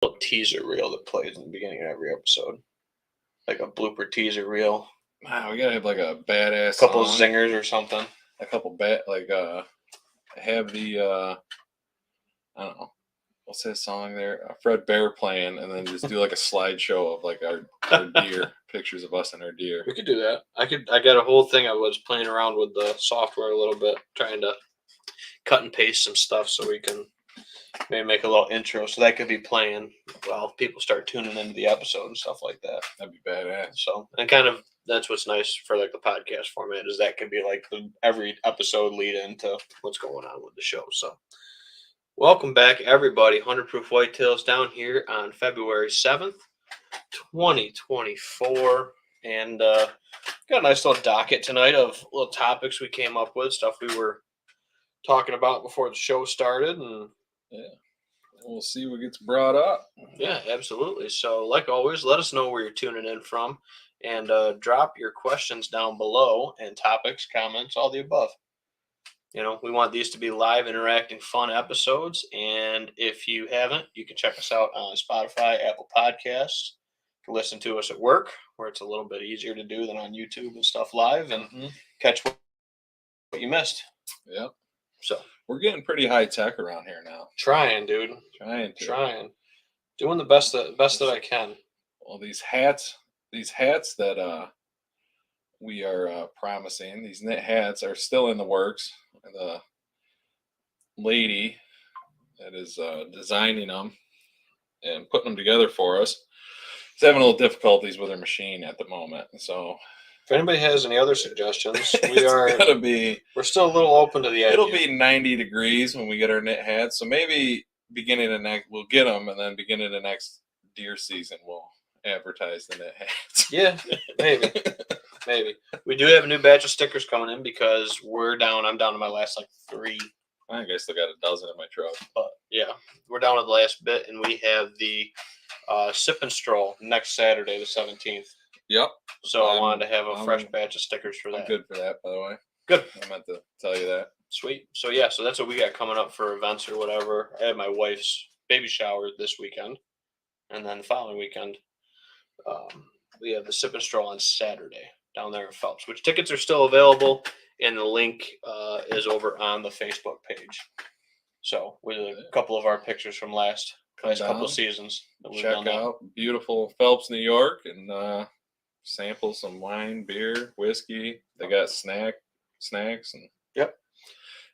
little teaser reel that plays in the beginning of every episode, like a blooper teaser reel. Wow, we gotta have like a badass couple song. Zingers or something. A couple have the I don't know, what's that song there? Fred Bear playing, and then just do like a slideshow of like our deer, pictures of us and our deer. We could do that. I got a whole thing. I was playing around with the software a little bit, trying to cut and paste some stuff so we can maybe make a little intro. So that could be playing while people start tuning into the episode and stuff like that. That'd be badass. So, and kind of that's what's nice for like the podcast format is that could be like every episode lead into what's going on with the show. So, welcome back, everybody. 100 Proof Whitetails down here on February 7th, 2024. And got a nice little docket tonight of little topics we came up with, stuff we were talking about before the show started. And yeah, we'll see what gets brought up. Yeah, absolutely. So, like always, let us know where you're tuning in from and drop your questions down below and topics, comments, all the above. You know, we want these to be live, interacting, fun episodes. And if you haven't, you can check us out on Spotify, Apple Podcasts. You can listen to us at work, where it's a little bit easier to do than on YouTube and stuff live, and catch what you missed. Yep. So we're getting pretty high tech around here now. Trying, dude. Trying. Doing the best that I can. Well, these hats that we are promising, these knit hats are still in the works. The lady that is designing them and putting them together for us is having a little difficulties with her machine at the moment. So if anybody has any other suggestions, we're still a little open to the idea. It'll be 90 degrees when we get our knit hats. So maybe we'll get them, and then beginning of next deer season, we'll advertise the knit hats. Yeah, maybe. Maybe. We do have a new batch of stickers coming in because I'm down to my last like 3. I think I still got a dozen in my truck. But yeah, we're down to the last bit, and we have the Sip and Stroll next Saturday, the 17th. Yep. So I wanted to have a fresh batch of stickers for that. I'm good for that, by the way. Good. I meant to tell you that. Sweet. So yeah, so that's what we got coming up for events or whatever. I had my wife's baby shower this weekend, and then the following weekend, we have the Sip and Stroll on Saturday down there in Phelps, which tickets are still available, and the link is over on the Facebook page. So with a couple of our pictures from last couple of seasons. Check out beautiful Phelps, New York, and sample some wine, beer, whiskey. They got snacks, and yep,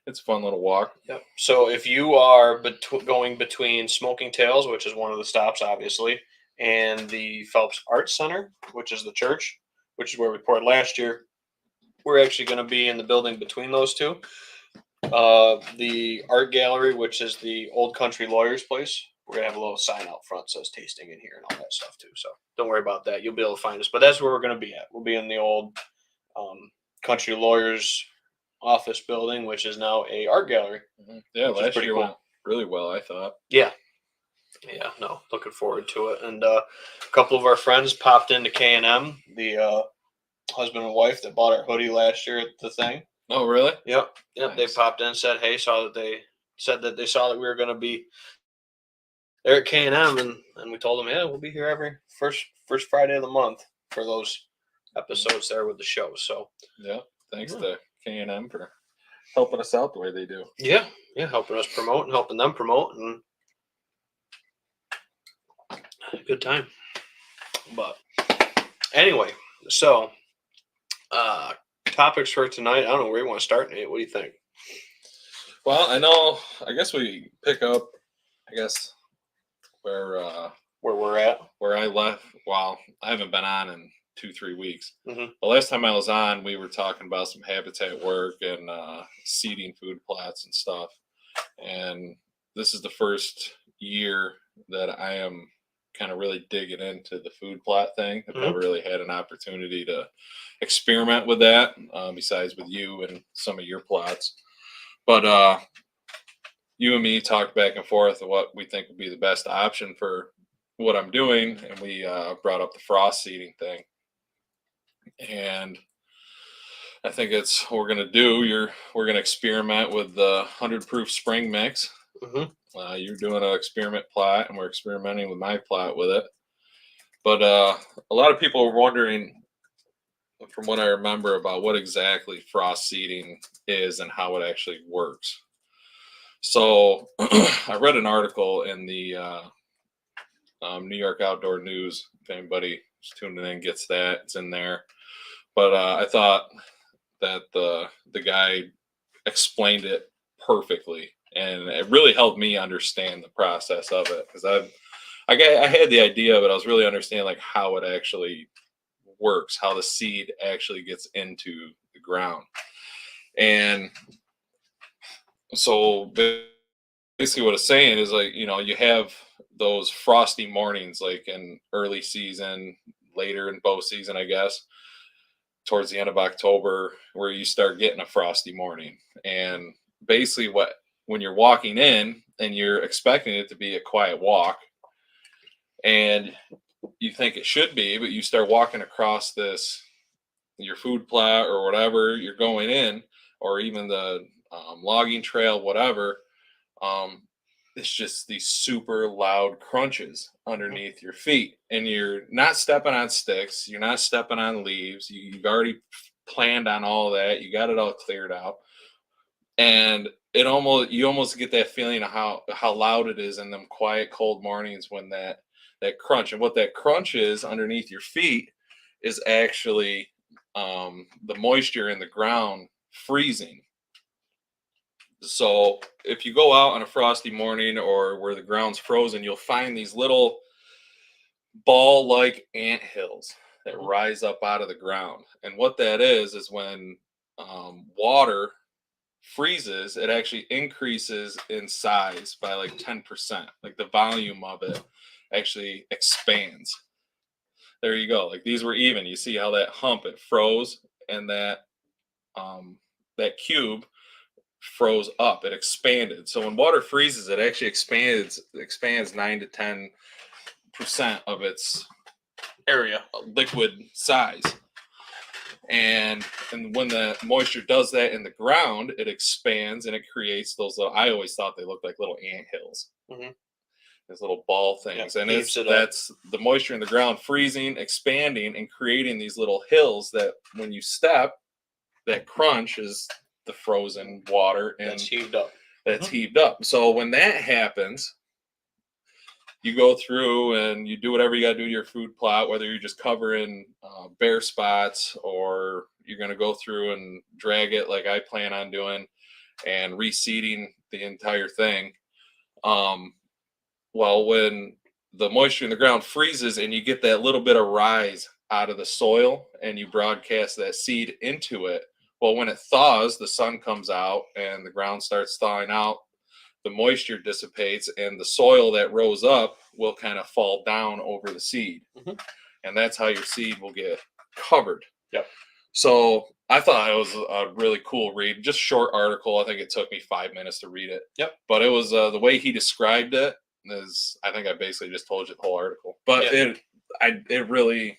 it's a fun little walk. Yep. So if you are going between Smoking Tails, which is one of the stops, obviously, and the Phelps Arts Center, which is the church, which is where we poured last year, we're actually going to be in the building between those two. The art gallery, which is the Old Country Lawyer's place, we're going to have a little sign out front that says tasting in here and all that stuff too. So don't worry about that. You'll be able to find us. But that's where we're going to be at. We'll be in the Old Country Lawyer's office building, which is now a art gallery. Yeah, last year went really well, I thought. Yeah, no, looking forward to it. And a couple of our friends popped into K&M, the husband and wife that bought our hoodie last year at the thing. Oh, really? Yep. Nice. They popped in and said, hey, they saw that we were going to be there at K&M, and we told them, yeah, we'll be here every first Friday of the month for those episodes there with the show. So yeah, thanks to K&M for helping us out the way they do. Yeah, helping us promote and helping them promote, and good time. But anyway, so topics for tonight. I don't know where you want to start, Nate. What do you think? Well, I guess we pick up, where we're at. Where I left. Well, I haven't been on in 2-3 weeks. Mm-hmm. The last time I was on, we were talking about some habitat work and seeding food plots and stuff. And this is the first year that I am kind of really digging into the food plot thing. I've never really had an opportunity to experiment with that, besides with you and some of your plots. But you and me talked back and forth of what we think would be the best option for what I'm doing, and we brought up the frost seeding thing. And I think it's what we're going to do. We're going to experiment with the 100 proof spring mix. Mm-hmm. You're doing an experiment plot, and we're experimenting with my plot with it. But a lot of people are wondering, from what I remember, about what exactly frost seeding is and how it actually works. So I read an article in the New York Outdoor News. If anybody is tuning in gets that, it's in there. But I thought that the guy explained it perfectly, and it really helped me understand the process of it, because I had the idea, but I was really understanding like how it actually works, how the seed actually gets into the ground. And so basically what it's saying is, like, you have those frosty mornings, like in early season, later in bow season, I guess, towards the end of October, where you start getting a frosty morning. And basically when you're walking in and you're expecting it to be a quiet walk, and you think it should be, but you start walking across your food plot or whatever you're going in, or even the logging trail, whatever. It's just these super loud crunches underneath your feet, and you're not stepping on sticks, you're not stepping on leaves. You've already planned on all that, you got it all cleared out, and you almost get that feeling of how loud it is in them quiet, cold mornings, when that crunch. And what that crunch is underneath your feet is actually the moisture in the ground freezing. So if you go out on a frosty morning or where the ground's frozen, you'll find these little ball-like ant hills that rise up out of the ground. And what that is when water freezes, it actually increases in size by like 10%. Like the volume of it actually expands. There you go. Like these were even. You see how that hump, it froze, and that cube froze up. It expanded. So when water freezes, it actually expands 9 to 10% of its Area. liquid size. And when the moisture does that in the ground, it expands and it creates those little, I always thought they looked like little ant hills. Mm-hmm. These little ball things. Yeah, and that's the moisture in the ground freezing, expanding, and creating these little hills that when you step, that crunch is the frozen water, and that's heaved up. Heaved up. So when that happens, you go through and you do whatever you got to do to your food plot, whether you're just covering bare spots, or you're going to go through and drag it like I plan on doing and reseeding the entire thing. Well, when the moisture in the ground freezes and you get that little bit of rise out of the soil and you broadcast that seed into it, well, when it thaws, the sun comes out and the ground starts thawing out, the moisture dissipates, and the soil that rose up will kind of fall down over the seed. Mm-hmm. And that's how your seed will get covered. Yep. So I thought it was a really cool read. Just short article. I think it took me 5 minutes to read it. Yep. But it was the way he described it is, I think I basically just told you the whole article. But it really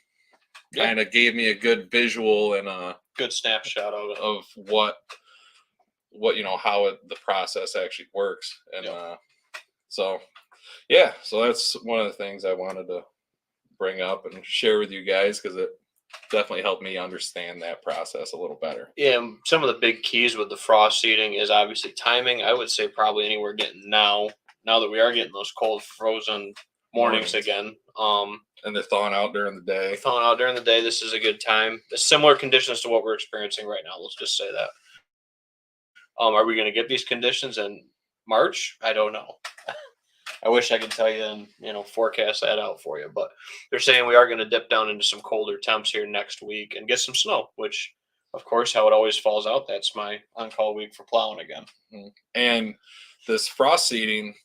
kind of gave me a good visual and a good snapshot of what how the process actually works. And so that's one of the things I wanted to bring up and share with you guys, because it definitely helped me understand that process a little better. Yeah, and some of the big keys with the frost seeding is obviously timing. I would say probably anywhere getting now that we are getting those cold frozen mornings again. And they're thawing out during the day. This is a good time. Similar conditions to what we're experiencing right now. Let's just say that. Are we going to get these conditions in March? I don't know. I wish I could tell you and forecast that out for you, but they're saying we are going to dip down into some colder temps here next week and get some snow, which, of course, how it always falls out. That's my on-call week for plowing again. And this frost seeding,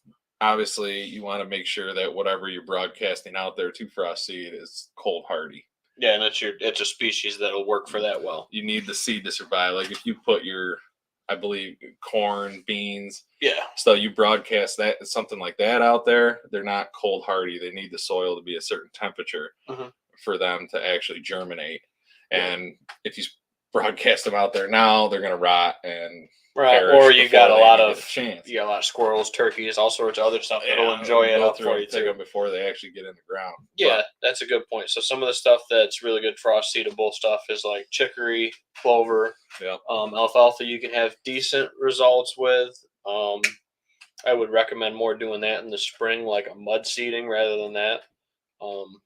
obviously, you want to make sure that whatever you're broadcasting out there to frost seed is cold hardy. Yeah, and it's a species that'll work for that well. You need the seed to survive. Like if you put your, I believe, corn, beans, so you broadcast that, something like that out there, they're not cold hardy. They need the soil to be a certain temperature for them to actually germinate. And if you broadcast them out there now, they're going to rot and Right. perish Or you got a before lot they even of get a chance. you got a lot of squirrels, turkeys, all sorts of other stuff that'll Yeah, enjoy it go up through for and you pick too. them before they actually get in the ground. Yeah, that's a good point. So some of the stuff that's really good frost seedable stuff is like chicory, clover, Yeah. alfalfa. You can have decent results with. I would recommend more doing that in the spring, like a mud seeding rather than that. Um,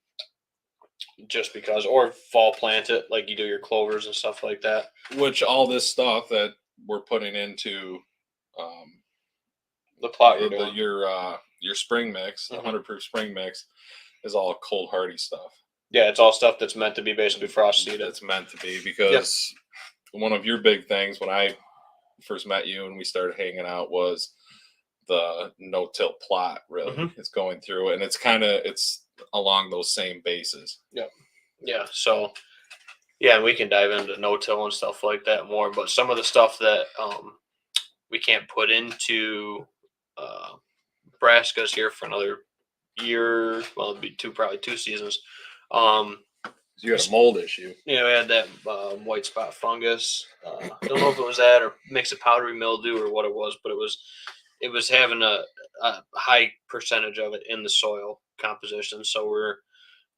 just because, or fall plant it like you do your clovers and stuff like that. Which all this stuff that we're putting into The plot you're doing. your spring mix, the 100-proof spring mix, is all cold hardy stuff. Yeah, it's all stuff that's meant to be basically frost seeded. It's meant to be because one of your big things when I first met you and we started hanging out was the no-till plot. Really, it's going through, and it's along those same bases. Yeah. So, yeah, we can dive into no-till and stuff like that more. But some of the stuff that we can't put into Nebraska's here for another year. Well, it'd be probably two seasons. You had a mold issue. You know, we had that white spot fungus. Don't know if it was that or mix of powdery mildew or what it was, but it was having a high percentage of it in the soil composition. So we're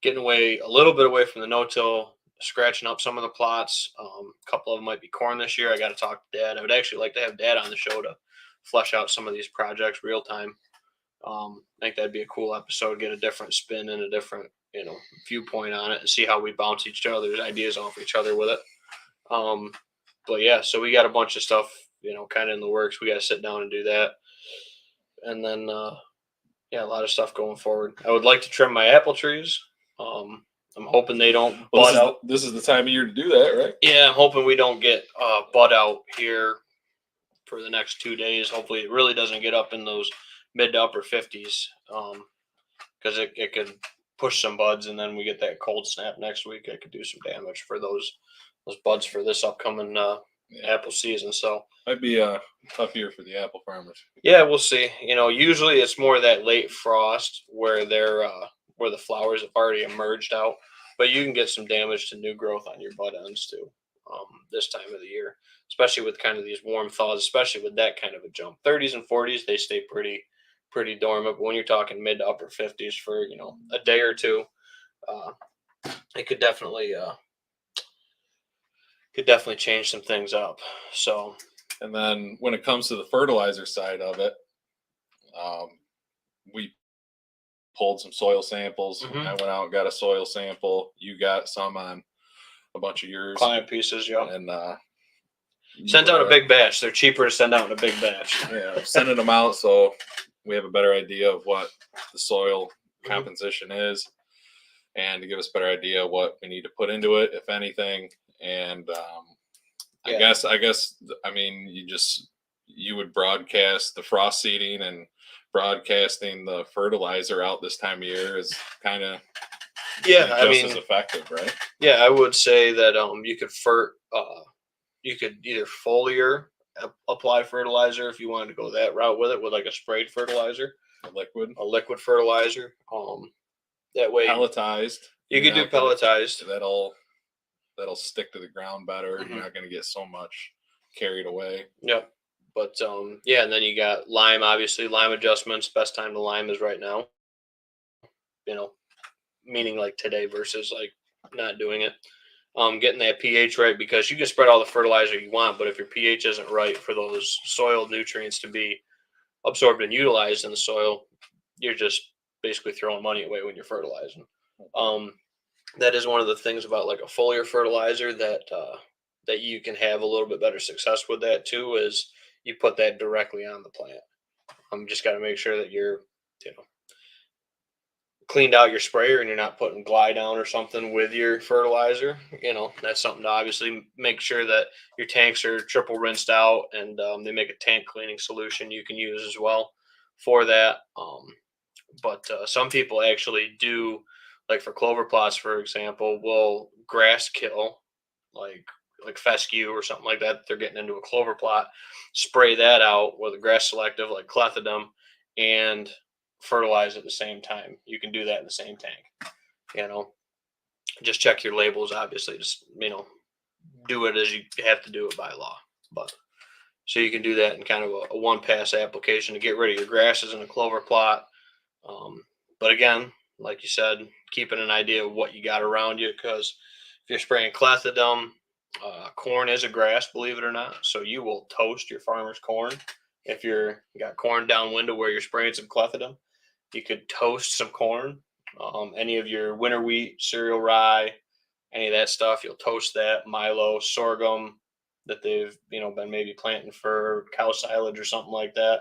getting a little bit away from the no-till, scratching up some of the plots. A couple of them might be corn this year. I got to talk to Dad. I would actually like to have Dad on the show to flesh out some of these projects real time. I think that'd be a cool episode. Get a different spin and a different viewpoint on it, and see how we bounce each other's ideas off each other with it. But yeah, so we got a bunch of stuff kind of in the works. We got to sit down and do that, and then a lot of stuff going forward. I would like to trim my apple trees. I'm hoping they don't bud out. This is the time of year to do that, right? Yeah, I'm hoping we don't get bud out here for the next 2 days. Hopefully it really doesn't get up in those mid to upper 50s, because it could push some buds, and then we get that cold snap next week. It could do some damage for those buds for this upcoming apple season. So might be a tough year for the apple farmers. Yeah, we'll see. Usually it's more that late frost where where the flowers have already emerged out, but you can get some damage to new growth on your bud ends too. This time of the year, especially with kind of these warm thaws, especially with that kind of a jump. 30s and 40s, they stay pretty dormant. But when you're talking mid to upper 50s for a day or two, it could definitely change some things up. So, and then when it comes to the fertilizer side of it, we pulled some soil samples. I went out and got a soil sample. You got some on a bunch of yours. Client pieces, yeah. And sent out a big batch. They're cheaper to send out in a big batch. Yeah, sending them out so we have a better idea of what the soil composition is, and to give us a better idea of what we need to put into it, if anything. And I guess I mean you would broadcast the frost seeding, and broadcasting the fertilizer out this time of year is kind of as effective, right? Yeah, I would say that you could either foliar apply fertilizer if you wanted to go that route with it, with like a sprayed fertilizer, a liquid fertilizer. That way pelletized. You could do pelletized. That'll stick to the ground better. You're not going to get so much carried away. Yep. But and then you got lime. Obviously, lime adjustments. Best time to lime is right now. Meaning like today versus like not doing it. Getting that pH right, because you can spread all the fertilizer you want, but if your pH isn't right for those soil nutrients to be absorbed and utilized in the soil, you're just basically throwing money away when you're fertilizing. That is one of the things about like a foliar fertilizer that you can have a little bit better success with that too, is you put that directly on the plant. Just got to make sure that you're cleaned out your sprayer and you're not putting glide down or something with your fertilizer. That's something to obviously make sure that your tanks are triple rinsed out, and they make a tank cleaning solution you can use as well for that. But some people actually do, like for clover plots, for example, will grass kill like fescue or something like that. They're getting into a clover plot, spray that out with a grass selective like clethodim, and fertilize at the same time. You can do that in the same tank. Just check your labels, obviously. Just do it as you have to do it by law. But so you can do that in kind of a one pass application to get rid of your grasses in a clover plot. But again, like you said, keeping an idea of what you got around you, because if you're spraying clethodim, corn is a grass, believe it or not. So you will toast your farmer's corn. If you're got corn downwind to where you're spraying some clethodim, you could toast some corn. Any of your winter wheat, cereal rye, any of that stuff, you'll toast that. Milo, sorghum that they've been maybe planting for cow silage or something like that.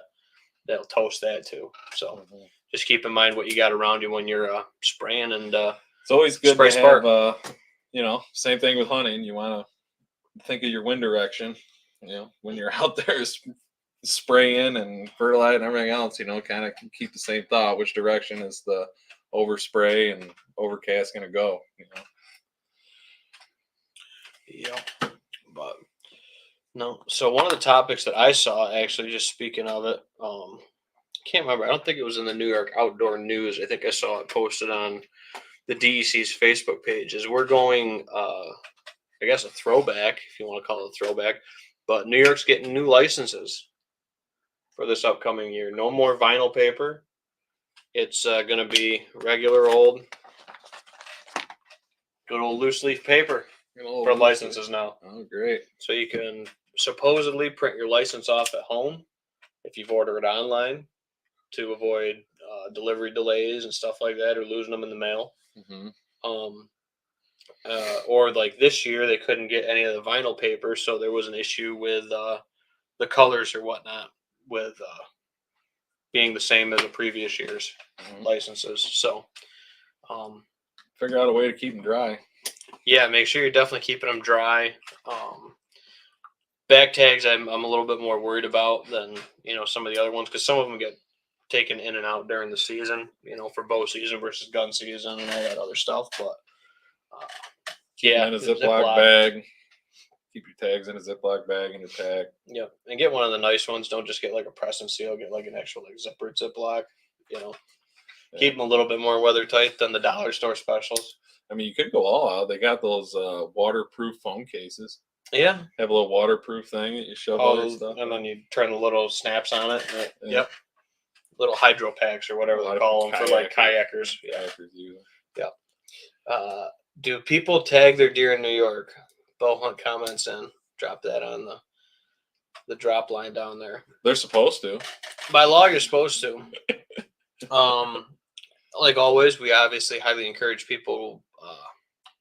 They'll toast that too. So just keep in mind what you got around you when you're spraying, and it's always good spray to smart. have same thing with hunting. You want to think of your wind direction, when you're out there spraying and fertilizing and everything else, kind of keep the same thought. Which direction is the overspray and overcast going to go? Yeah, but no. So one of the topics that I saw, actually, just speaking of it, can't remember. I don't think it was in the New York Outdoor News. I think I saw it posted on the DEC's Facebook page. Is we're going, I guess, a throwback, if you want to call it a throwback. But New York's getting new licenses for this upcoming year. No more vinyl paper. It's going to be regular old, good old loose leaf paper for licenses now. Oh, great. So you can supposedly print your license off at home if you've ordered it online to avoid delivery delays and stuff like that, or losing them in the mail. Mm-hmm. Or like this year, they couldn't get any of the vinyl paper, so there was an issue with the colors or whatnot with being the same as the previous year's licenses. So figure out a way to keep them dry. Yeah, make sure you're definitely keeping them dry. Back tags, I'm a little bit more worried about than some of the other ones, because some of them get taken in and out during the season, for bow season versus gun season and all that other stuff. But in a Ziploc bag. Keep your tags in a Ziploc bag in your pack. Yep, and get one of the nice ones. Don't just get like a press and seal. Get like an actual zippered Ziploc. Keep them a little bit more weather tight than the dollar store specials. I mean, you could go all out. They got those waterproof phone cases. Yeah, have a little waterproof thing that you shove all your stuff, and then you turn the little snaps on it. Yep, little hydro packs or whatever they call them for like kayakers. Yeah. Do people tag their deer in New York? Bow Hunt comments in. Drop that on the drop line down there. They're supposed to. By law, you're supposed to. Like always, we obviously highly encourage people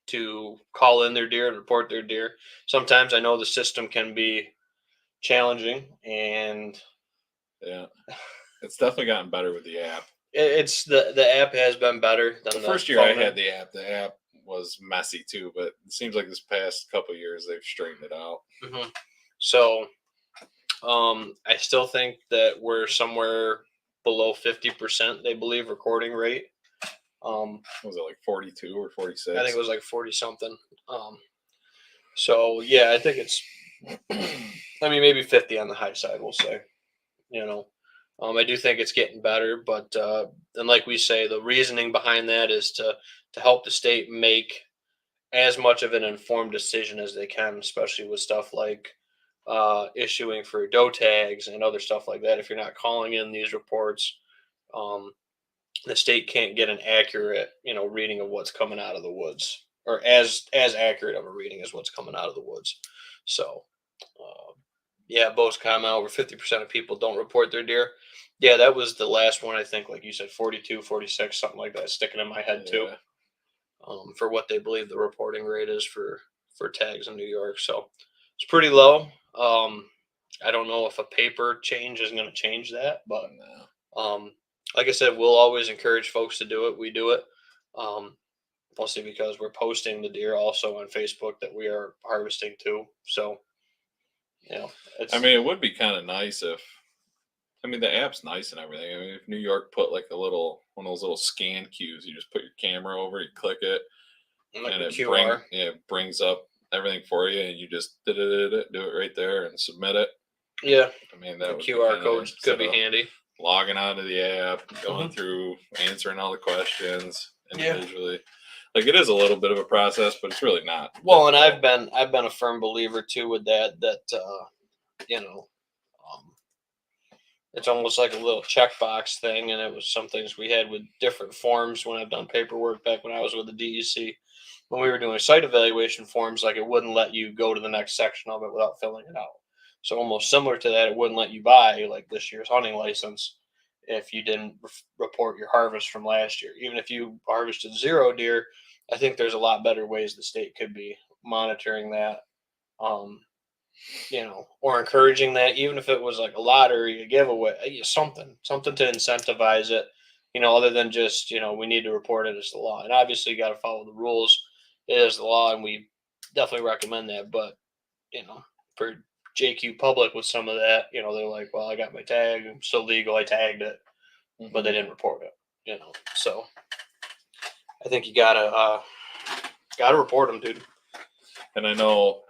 to call in their deer and report their deer. Sometimes I know the system can be challenging, and it's definitely gotten better with the app. It's the app has been better than the first year I had the app. The app was messy too, but it seems like this past couple of years they've straightened it out. Mm-hmm. So, I still think that we're somewhere below 50%. They believe recording rate. Was it like 42 or 46? I think it was like 40 something. So yeah, I think it's, I mean, maybe 50 on the high side, we'll say. I do think it's getting better, but and like we say, the reasoning behind that is to help the state make as much of an informed decision as they can, especially with stuff like issuing for doe tags and other stuff like that. If you're not calling in these reports, the state can't get an accurate, reading of what's coming out of the woods, or as accurate of a reading as what's coming out of the woods. So, Bo's comment, over 50% of people don't report their deer. Yeah, that was the last one, I think, like you said, 42, 46, something like that, sticking in my head too, for what they believe the reporting rate is for tags in New York. So it's pretty low. I don't know if a paper change is going to change that, but like I said, we'll always encourage folks to do it. We do it, mostly because we're posting the deer also on Facebook that we are harvesting too. So, it would be kind of nice if, the app's nice and everything. If New York put like one of those little scan cues, you just put your camera over, you click it, and it brings up everything for you, and you just do it right there and submit it. Yeah, that QR code could be handy. Logging onto the app, going through, answering all the questions individually. Like, it is a little bit of a process, but it's really not. Well, and difficult. I've been a firm believer too with that. You know, um, it's almost like a little checkbox thing, and it was some things we had with different forms when I've done paperwork back when I was with the DEC. When we were doing site evaluation forms, like it wouldn't let you go to the next section of it without filling it out. So almost similar to that, it wouldn't let you buy like this year's hunting license if you didn't report your harvest from last year. Even if you harvested 0 deer, I think there's a lot better ways the state could be monitoring that. Um, or encouraging that, even if it was like a lottery, a giveaway, something to incentivize it, other than just, we need to report it as the law. And obviously, you got to follow the rules. It is the law, and we definitely recommend that. But, for JQ public with some of that, they're like, well, I got my tag, I'm still legal, I tagged it, but they didn't report it. So I think you gotta report them, dude. And I know,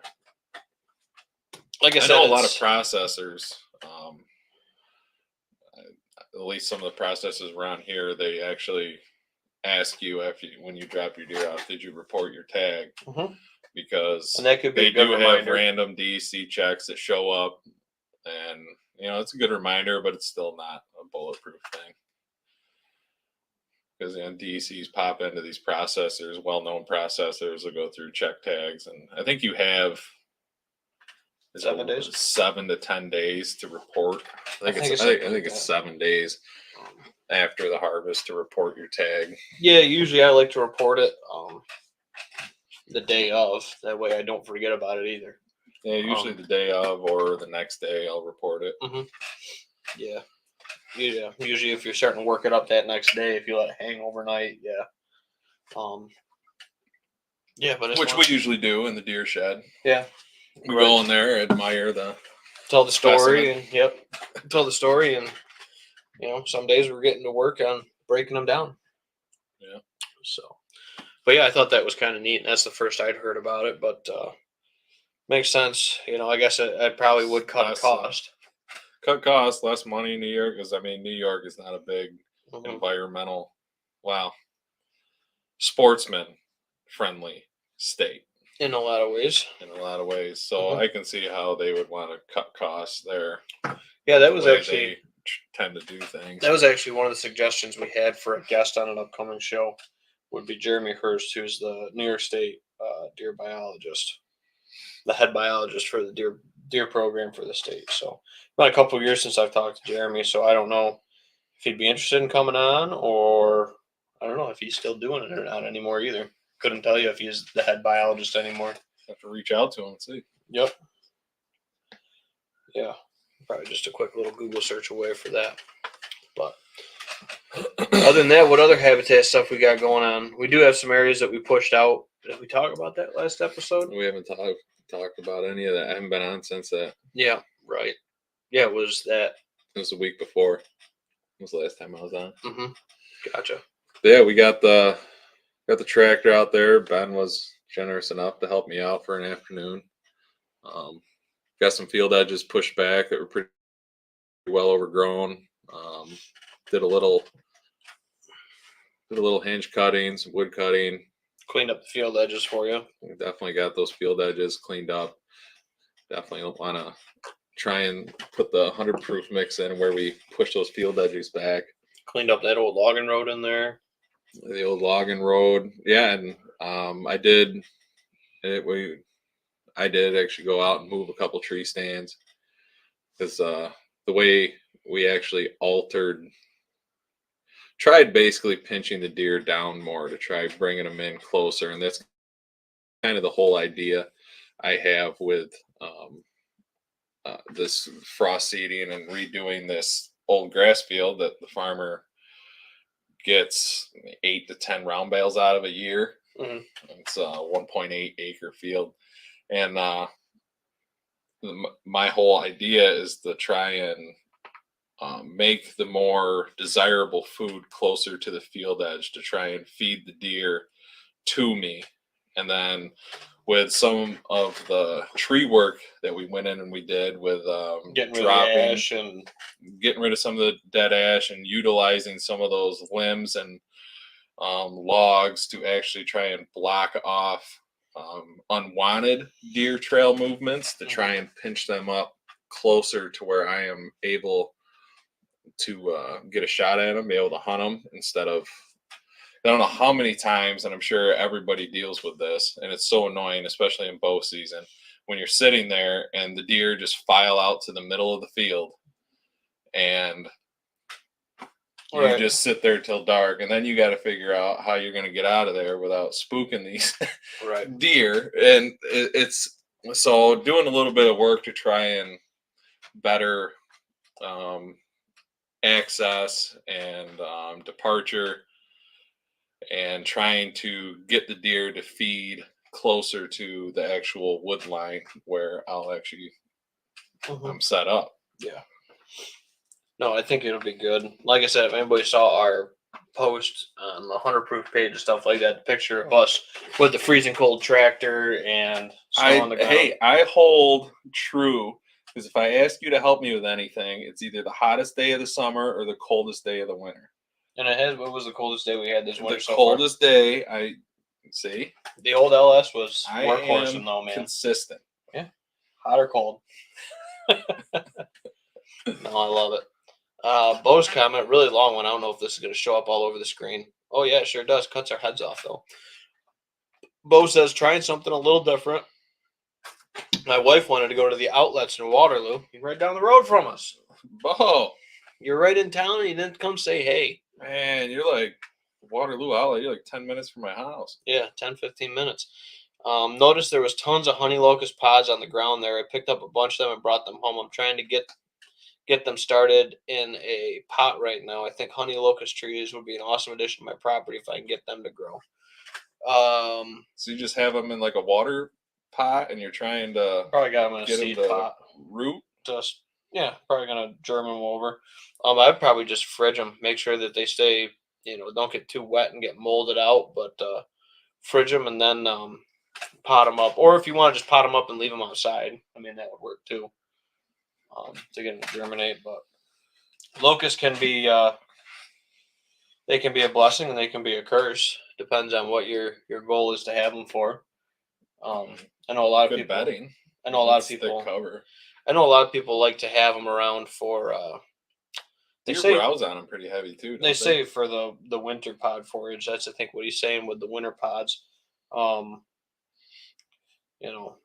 Like I I said, know a lot of processors. At least some of the processors around here, they actually ask you when you drop your deer off, did you report your tag? Mhm. Because And that could be they a good do have reminder. random DEC checks that show up, and it's a good reminder, but it's still not a bulletproof thing. Because DECs pop into these processors, well-known processors will go through check tags, and I think you have 7 days. 7 to 10 days to report. I think it's 7 days after the harvest to report your tag. Yeah, usually I like to report it the day of. That way I don't forget about it either. Yeah, usually the day of or the next day I'll report it. Mm-hmm. Yeah. Usually if you're starting to work it up that next day, if you let it hang overnight, yeah. Yeah, but which we usually do in the deer shed. Yeah. We go in there, admire tell the story, and tell the story, and some days we're getting to work on breaking them down. Yeah. So, but yeah, I thought that was kind of neat. And that's the first I'd heard about it, but makes sense. I guess I probably would cut cost. Cut costs, less money in New York, because New York is not a big environmental, sportsman friendly state. In a lot of ways. So I can see how they would want to cut costs there. Yeah, that was actually they tend to do things. That was actually one of the suggestions we had for a guest on an upcoming show. Would be Jeremy Hurst, who's the New York State deer biologist, the head biologist for the deer program for the state. So, about a couple of years since I've talked to Jeremy, so I don't know if he'd be interested in coming on, or I don't know if he's still doing it or not anymore either. Couldn't tell you if he's the head biologist anymore. Have to reach out to him and see. Yep. Yeah. Probably just a quick little Google search away for that. But other than that, what other habitat stuff we got going on? We do have some areas that we pushed out. Did we talk about that last episode? We haven't talked about any of that. I haven't been on since that. Yeah, right. Yeah, it was that. It was the week before. It was the last time I was on. Mm-hmm. Gotcha. But yeah, we got the tractor out there. Ben was generous enough to help me out for an afternoon. Got some field edges pushed back that were pretty well overgrown. Did a little hinge cutting, some wood cutting. Cleaned up the field edges for you. We definitely got those field edges cleaned up. Definitely don't want to try and put the 100 proof mix in where we push those field edges back. Cleaned up that old logging road in there. The old logging road. Yeah, and I did actually go out and move a couple tree stands, because the way we actually tried basically pinching the deer down more to try bringing them in closer, and that's kind of the whole idea I have with this frost seeding and redoing this old grass field that the farmer gets 8 to 10 round bales out of a year. Mm-hmm. It's a 1.8 acre field, and my whole idea is to try and make the more desirable food closer to the field edge, to try and feed the deer to me. And then with some of the tree work that we went in and we did with getting rid of ash and getting rid of some of the dead ash and utilizing some of those limbs and logs to actually try and block off unwanted deer trail movements to try and pinch them up closer to where I am able to get a shot at them, be able to hunt them instead of. I don't know how many times, and I'm sure everybody deals with this, and it's so annoying, especially in bow season, when you're sitting there and the deer just file out to the middle of the field, and you just sit there till dark, and then you got to figure out how you're going to get out of there without spooking these deer. And it's so doing a little bit of work to try and better access and departure, and trying to get the deer to feed closer to the actual wood line where I'll actually I'm set up. Yeah. No, I think it'll be good. Like I said, if anybody saw our post on the Hunter Proof page and stuff like that, the picture of us with the freezing cold tractor and snow on the ground. Hey, I hold true, because if I ask you to help me with anything, it's either the hottest day of the summer or the coldest day of the winter. And what was the coldest day we had this winter? The coldest day, I see. The old LS was workhorse, though, man. Consistent. Yeah, hot or cold. No, I love it. Bo's comment, really long one. I don't know if this is going to show up all over the screen. Oh, yeah, it sure does. Cuts our heads off, though. Bo says, trying something a little different. My wife wanted to go to the outlets in Waterloo. You're right down the road from us. Bo, you're right in town, and you didn't come say hey. Man, you're like Waterloo Outlet. You're like 10 minutes from my house. Yeah, 10, 15 minutes. Noticed there was tons of honey locust pods on the ground there. I picked up a bunch of them and brought them home. I'm trying to get them started in a pot right now. I think honey locust trees would be an awesome addition to my property if I can get them to grow. So you just have them in like a water pot, and you're trying to probably got them in a seed pot. Root? Just probably gonna germ them over. I'd probably just fridge them, make sure that they stay, don't get too wet and get molded out, but fridge them and then pot them up. Or if you want to just pot them up and leave them outside, I mean, that would work too. To get them to germinate. But locusts can be they can be a blessing and they can be a curse. Depends on what your goal is to have them for. I know a lot of people. Bedding. I know a lot of people. Cover. I know a lot of people like to have them around for. They say browse on them pretty heavy too. They say for the winter pod forage. That's I think what he's saying with the winter pods.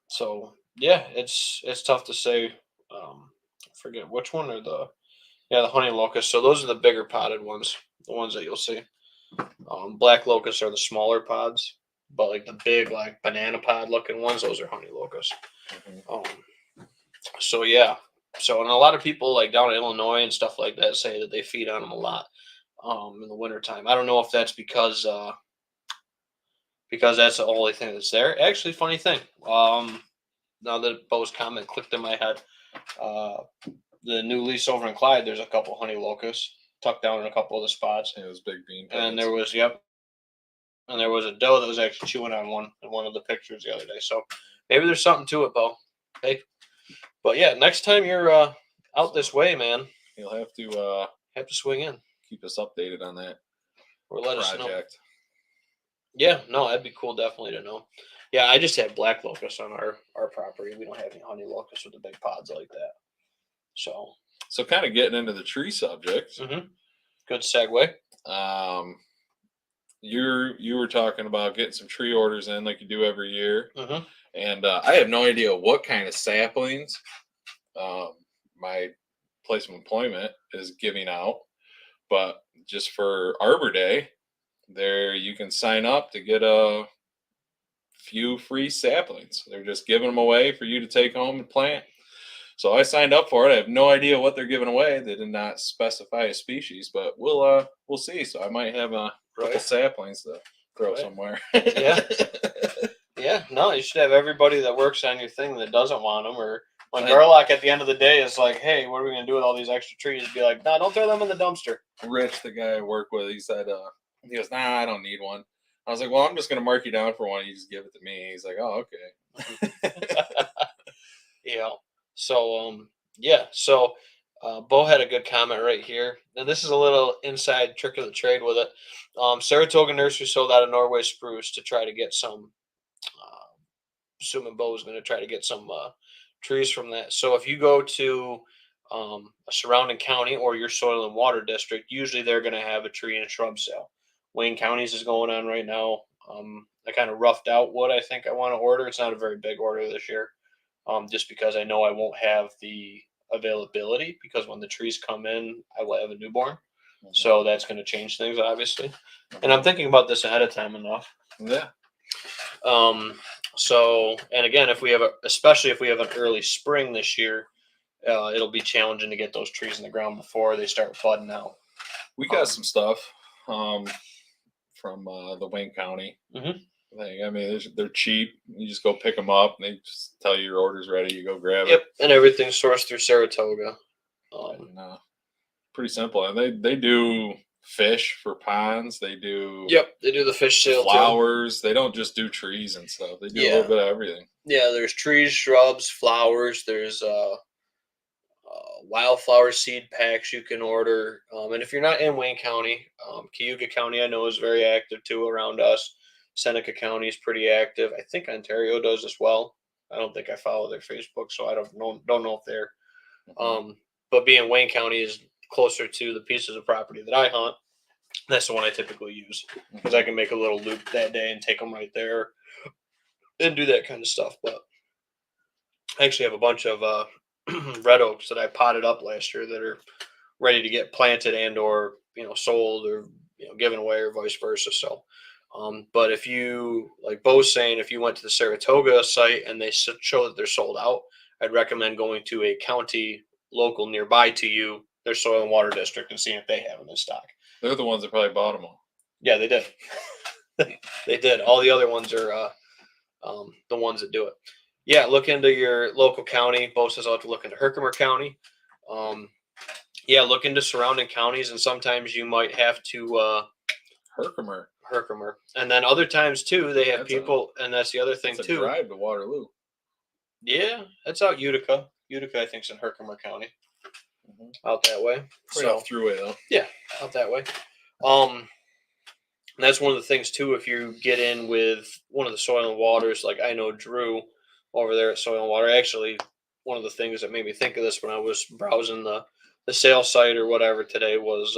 So yeah, it's tough to say. Forget which one are the honey locusts. So those are the bigger potted ones, the ones that you'll see. Black locusts are the smaller pods, but like the big like banana pod looking ones, those are honey locusts. So yeah, and a lot of people like down in Illinois and stuff like that say that they feed on them a lot in the wintertime. I don't know if that's because that's the only thing that's there. Actually, funny thing. Now that Bo's comment clicked in my head. The new lease over in Clyde, there's a couple honey locusts tucked down in a couple of the spots. It was big bean. And there was and there was a doe that was actually chewing on one of the pictures the other day. So maybe there's something to it, Bo. Hey, but yeah, next time you're out this way, man, you'll have to swing in. Keep us updated on that or let us know. Yeah, no, that'd be cool. Definitely to know. Yeah, I just have black locusts on our property. We don't have any honey locusts with the big pods like that. So kind of getting into the tree subject. Mm-hmm. Good segue. You were talking about getting some tree orders in like you do every year. Mm-hmm. And I have no idea what kind of saplings my place of employment is giving out. But just for Arbor Day, there you can sign up to get a few free saplings. They're just giving them away for you to take home and plant. So I signed up for it. I have no idea what they're giving away. They did not specify a species, but we'll see. So I might have a couple saplings to throw somewhere. Yeah. Yeah. No, you should have everybody that works on your thing that doesn't want them, or when Garlock at the end of the day is like, hey, what are we going to do with all these extra trees? Be like, no, don't throw them in the dumpster. Rich, the guy I work with, he said, he goes, nah, I don't need one. I was like, well, I'm just going to mark you down for one. You just give it to me. He's like, oh, okay. Yeah. So, yeah. So, Bo had a good comment right here, and this is a little inside trick of the trade with it. Saratoga Nursery sold out of Norway spruce to try to get some. Uh, Assuming Bo is going to try to get some trees from that. So if you go to a surrounding county or your soil and water district, usually they're going to have a tree and shrub sale. Wayne County's is going on right now. I kind of roughed out what I think I want to order. It's not a very big order this year, just because I know I won't have the availability because when the trees come in, I will have a newborn. So that's going to change things, obviously. And I'm thinking about this ahead of time enough. Yeah. So, and again, if we have especially if we have an early spring this year, it'll be challenging to get those trees in the ground before they start budding out. We got some stuff from the Wayne County Mhm. thing. I mean, they're cheap. You just go pick them up. And they just tell you your order's ready. You go grab Yep, it. and everything's sourced through Saratoga. And, pretty simple. And they do fish for ponds. They do They do the fish sale flowers. They don't just do trees and stuff. They do a little bit of everything. Yeah, there's trees, shrubs, flowers. There's wildflower seed packs you can order. And if you're not in Wayne County, Cayuga County I know is very active too around us. Seneca County is pretty active. I think Ontario does as well. I don't think I follow their Facebook, so I don't know if they're. But being Wayne County is closer to the pieces of property that I hunt, that's the one I typically use because I can make a little loop that day and take them right there and do that kind of stuff. But I actually have a bunch of red oaks that I potted up last year that are ready to get planted and or sold or given away or vice versa. So, but if you like Bo's saying, if you went to the Saratoga site and they show that they're sold out, I'd recommend going to a county local nearby to you, their soil and water district, and seeing if they have them in stock. They're the ones that probably bought them all. Yeah, they did. They did. All the other ones are the ones that do it. Yeah, look into your local county. Bo says I'll have to look into Herkimer County. Yeah, look into surrounding counties, and sometimes you might have to Herkimer. And then other times too, they have people, and that's the other thing that's too. A drive to Waterloo. Yeah, that's out Utica. Utica, I think, is in Herkimer County. Out that way. Off throughway though. Yeah, out that way. And that's one of the things too. If you get in with one of the soil and waters, like I know Drew over there at Soil and Water. Actually, one of the things that made me think of this when I was browsing the sales site or whatever today was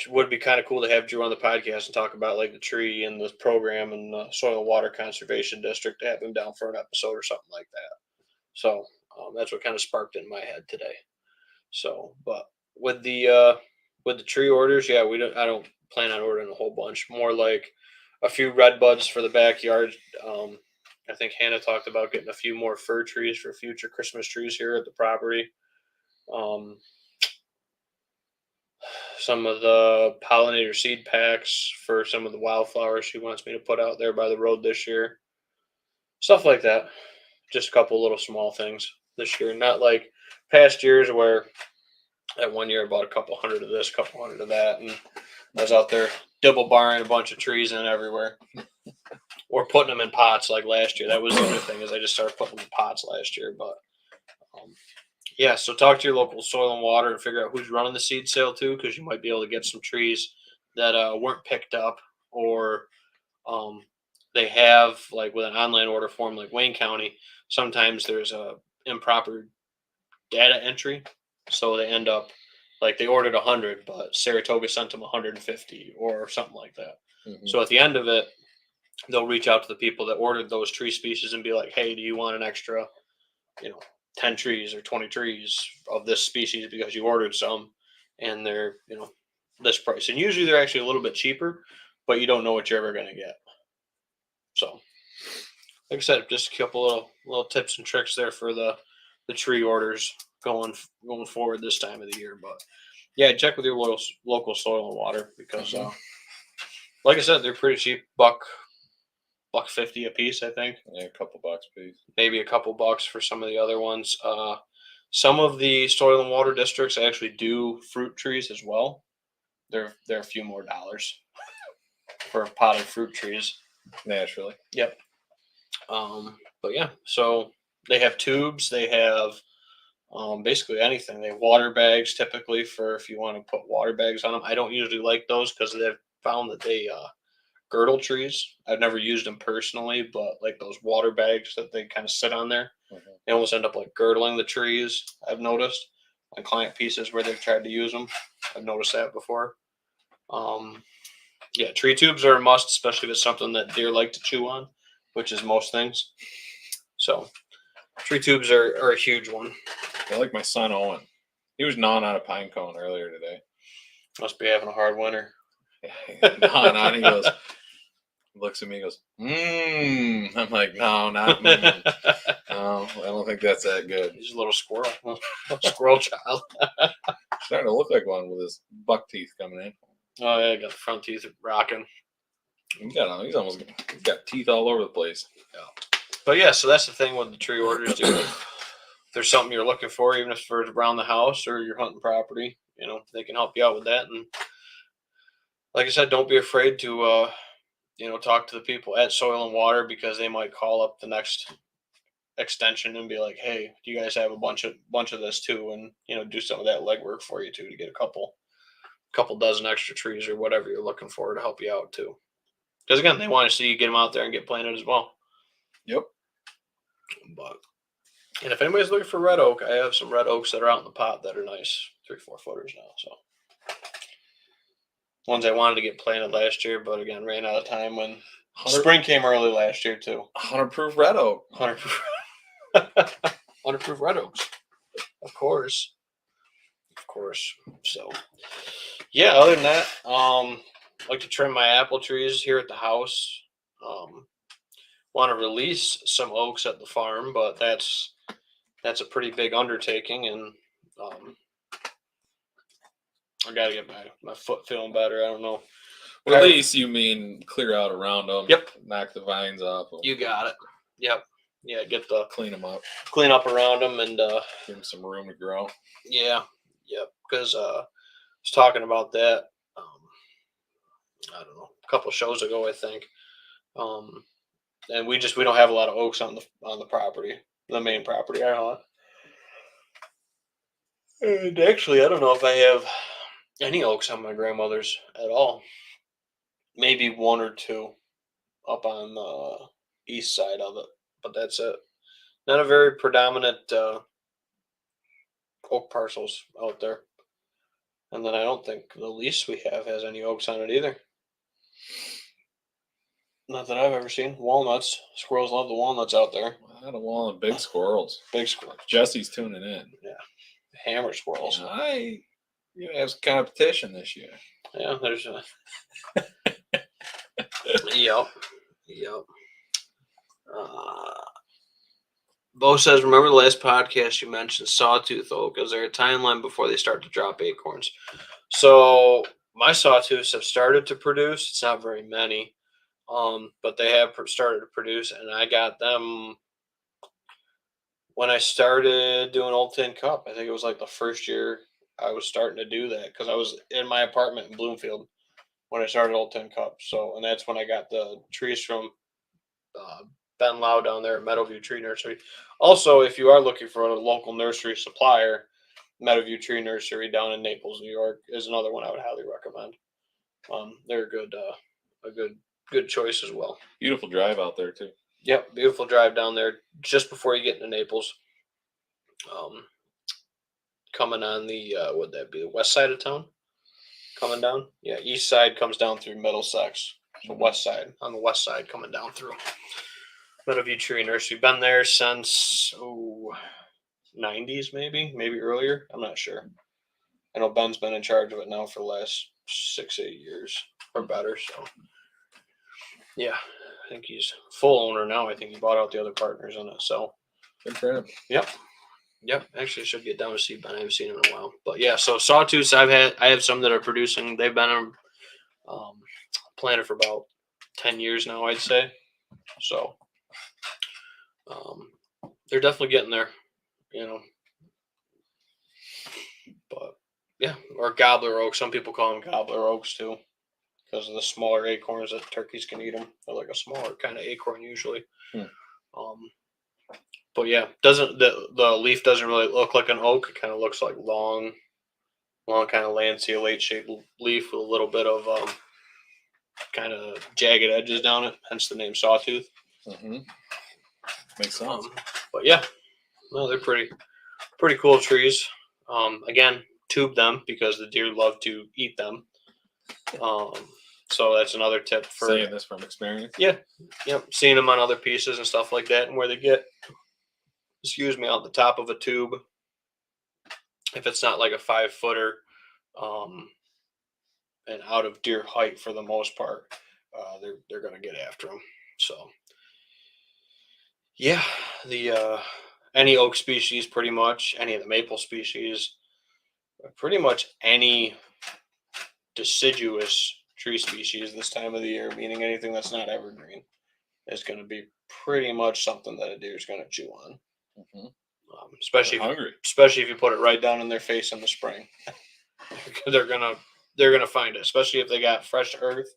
would be kind of cool to have Drew on the podcast and talk about like the tree and the program and the Soil and Water Conservation District, to have him down for an episode or something like that. So that's what kind of sparked it in my head today. So, but with the tree orders, yeah, I don't plan on ordering a whole bunch. More like a few red buds for the backyard. I think Hannah talked about getting a few more fir trees for future Christmas trees here at the property. Some of the pollinator seed packs for some of the wildflowers she wants me to put out there by the road this year. Stuff like that. Just a couple little small things this year. Not like past years where that one year I bought a couple hundred of this, a couple hundred of that, and I was out there double barring a bunch of trees in everywhere. Or putting them in pots like last year. That was the other thing, is I just started putting them in pots last year. But yeah, so talk to your local Soil and Water and figure out who's running the seed sale too, because you might be able to get some trees that weren't picked up, or they have, like with an online order form like Wayne County, sometimes there's a improper data entry. So they end up like they ordered 100, but Saratoga sent them 150 or something like that. So at the end of it, they'll reach out to the people that ordered those tree species and be like, hey, do you want an extra, 10 trees or 20 trees of this species because you ordered some, and they're, this price. And usually they're actually a little bit cheaper, but you don't know what you're ever going to get. So like I said, just a couple little tips and tricks there for the tree orders going forward this time of the year. But yeah, check with your local Soil and Water, because like I said, they're pretty cheap. $1.50 a piece, I think. Yeah, a couple bucks a piece. Maybe a couple bucks for some of the other ones. Some of the Soil and Water districts actually do fruit trees as well. They're a few more dollars for potted fruit trees. Naturally. Yep. But yeah, so they have tubes. They have Basically anything. They have water bags typically for if you want to put water bags on them. I don't usually like those because they've found that they girdle trees. I've never used them personally, but like those water bags that they kind of sit on there, they almost end up like girdling the trees. I've noticed on client pieces where they've tried to use them. I've noticed that before. Um, yeah, tree tubes are a must, especially if it's something that deer like to chew on, which is most things. So tree tubes are a huge one. I like my son Owen. He was gnawing on a pine cone earlier today. Must be having a hard winter. Gnawing on. He goes, looks at me, and goes, mmm. I'm like, no, not mmm. No, I don't think that's that good. He's a little squirrel, squirrel child. Starting to look like one with his buck teeth coming in. Oh yeah, got the front teeth rocking. He's got teeth all over the place. Yeah. But yeah, so that's the thing with the tree orders, dude. If there's something you're looking for, even if it's around the house or you're hunting property, they can help you out with that. And like I said, don't be afraid to talk to the people at Soil and Water, because they might call up the next extension and be like, hey, do you guys have a bunch of this too? And do some of that legwork for you too, to get a couple dozen extra trees or whatever you're looking for to help you out too. Because again, they want to see you get them out there and get planted as well. Yep. And if anybody's looking for red oak, I have some red oaks that are out in the pot that are nice, 3-4 footers now. So ones I wanted to get planted last year, but again, ran out of time when spring came early last year too. 100 proof red oak. 100 proof red oaks, of course. So yeah, other than that, I like to trim my apple trees here at the house. Want to release some oaks at the farm, but that's a pretty big undertaking, and I got to get my foot feeling better. I don't know. Release, you mean clear out around them? Yep. Knock the vines off. You got it. Yep. Yeah, clean them up. Clean up around them and give them some room to grow. Yeah. Yep. Because I was talking about that. I don't know, a couple of shows ago, I think. And we don't have a lot of oaks on the property, the main property I hunt. And actually, I don't know if I have any oaks on my grandmother's at all. Maybe one or two up on the east side of it, but that's it. Not a very predominant oak parcels out there. And then I don't think the lease we have has any oaks on it either. Not that I've ever seen. Walnuts. Squirrels love the walnuts out there. I don't want big squirrels. Big squirrels. Jesse's tuning in. Yeah. Hammer squirrels. You have some competition this year. Yeah, there's Yep. Bo says, remember the last podcast you mentioned sawtooth oak? Is there a timeline before they start to drop acorns? So my sawtooths have started to produce. It's not very many, but they have started to produce, and I got them when I started doing Old Tin Cup. I think it was like the first year I was starting to do that, because I was in my apartment in Bloomfield when I started Old Tin Cup. So, and that's when I got the trees from Ben Lau down there at Meadowview Tree Nursery. Also, if you are looking for a local nursery supplier, Meadowview Tree Nursery down in Naples, New York, is another one I would highly recommend. They're a good choice as well. Beautiful drive out there too. Yep, beautiful drive down there just before you get into Naples. Coming on the would that be the west side of town? Coming down, yeah, east side comes down through Middlesex. So west side, on the west side coming down through Meadowview Tree Nursery. Been there since 90s, maybe earlier. I'm not sure. I know Ben's been in charge of it now for the last 6-8 years or better. So yeah, I think he's full owner now. I think he bought out the other partners in it. So good for him. Yep. Actually, I should get down to see Ben. I haven't seen him in a while. But yeah, so sawtooths I have some that are producing. They've been planted for about 10 years now, I'd say. So they're definitely getting there, But yeah, or gobbler oaks. Some people call them gobbler oaks too, because of the smaller acorns that turkeys can eat them. They're like a smaller kind of acorn usually. But yeah, doesn't the leaf doesn't really look like an oak. It kind of looks like long kind of lanceolate shaped leaf with a little bit of kind of jagged edges down it. Hence the name sawtooth. Mm-hmm. Makes sense. But yeah, no, they're pretty cool trees. Again, tube them because the deer love to eat them. Um, so that's another tip for saying this from experience. Yeah, yep, seeing them on other pieces and stuff like that, and where they get, excuse me, on the top of a tube. If it's not like a 5 footer, um, and out of deer height for the most part, they're gonna get after them. So yeah, the any oak species, pretty much any of the maple species, pretty much any deciduous tree species this time of the year, meaning anything that's not evergreen, is going to be pretty much something that a deer is going to chew on. Mm-hmm. Especially hungry. Especially if you put it right down in their face in the spring, they're gonna find it. Especially if they got fresh earth.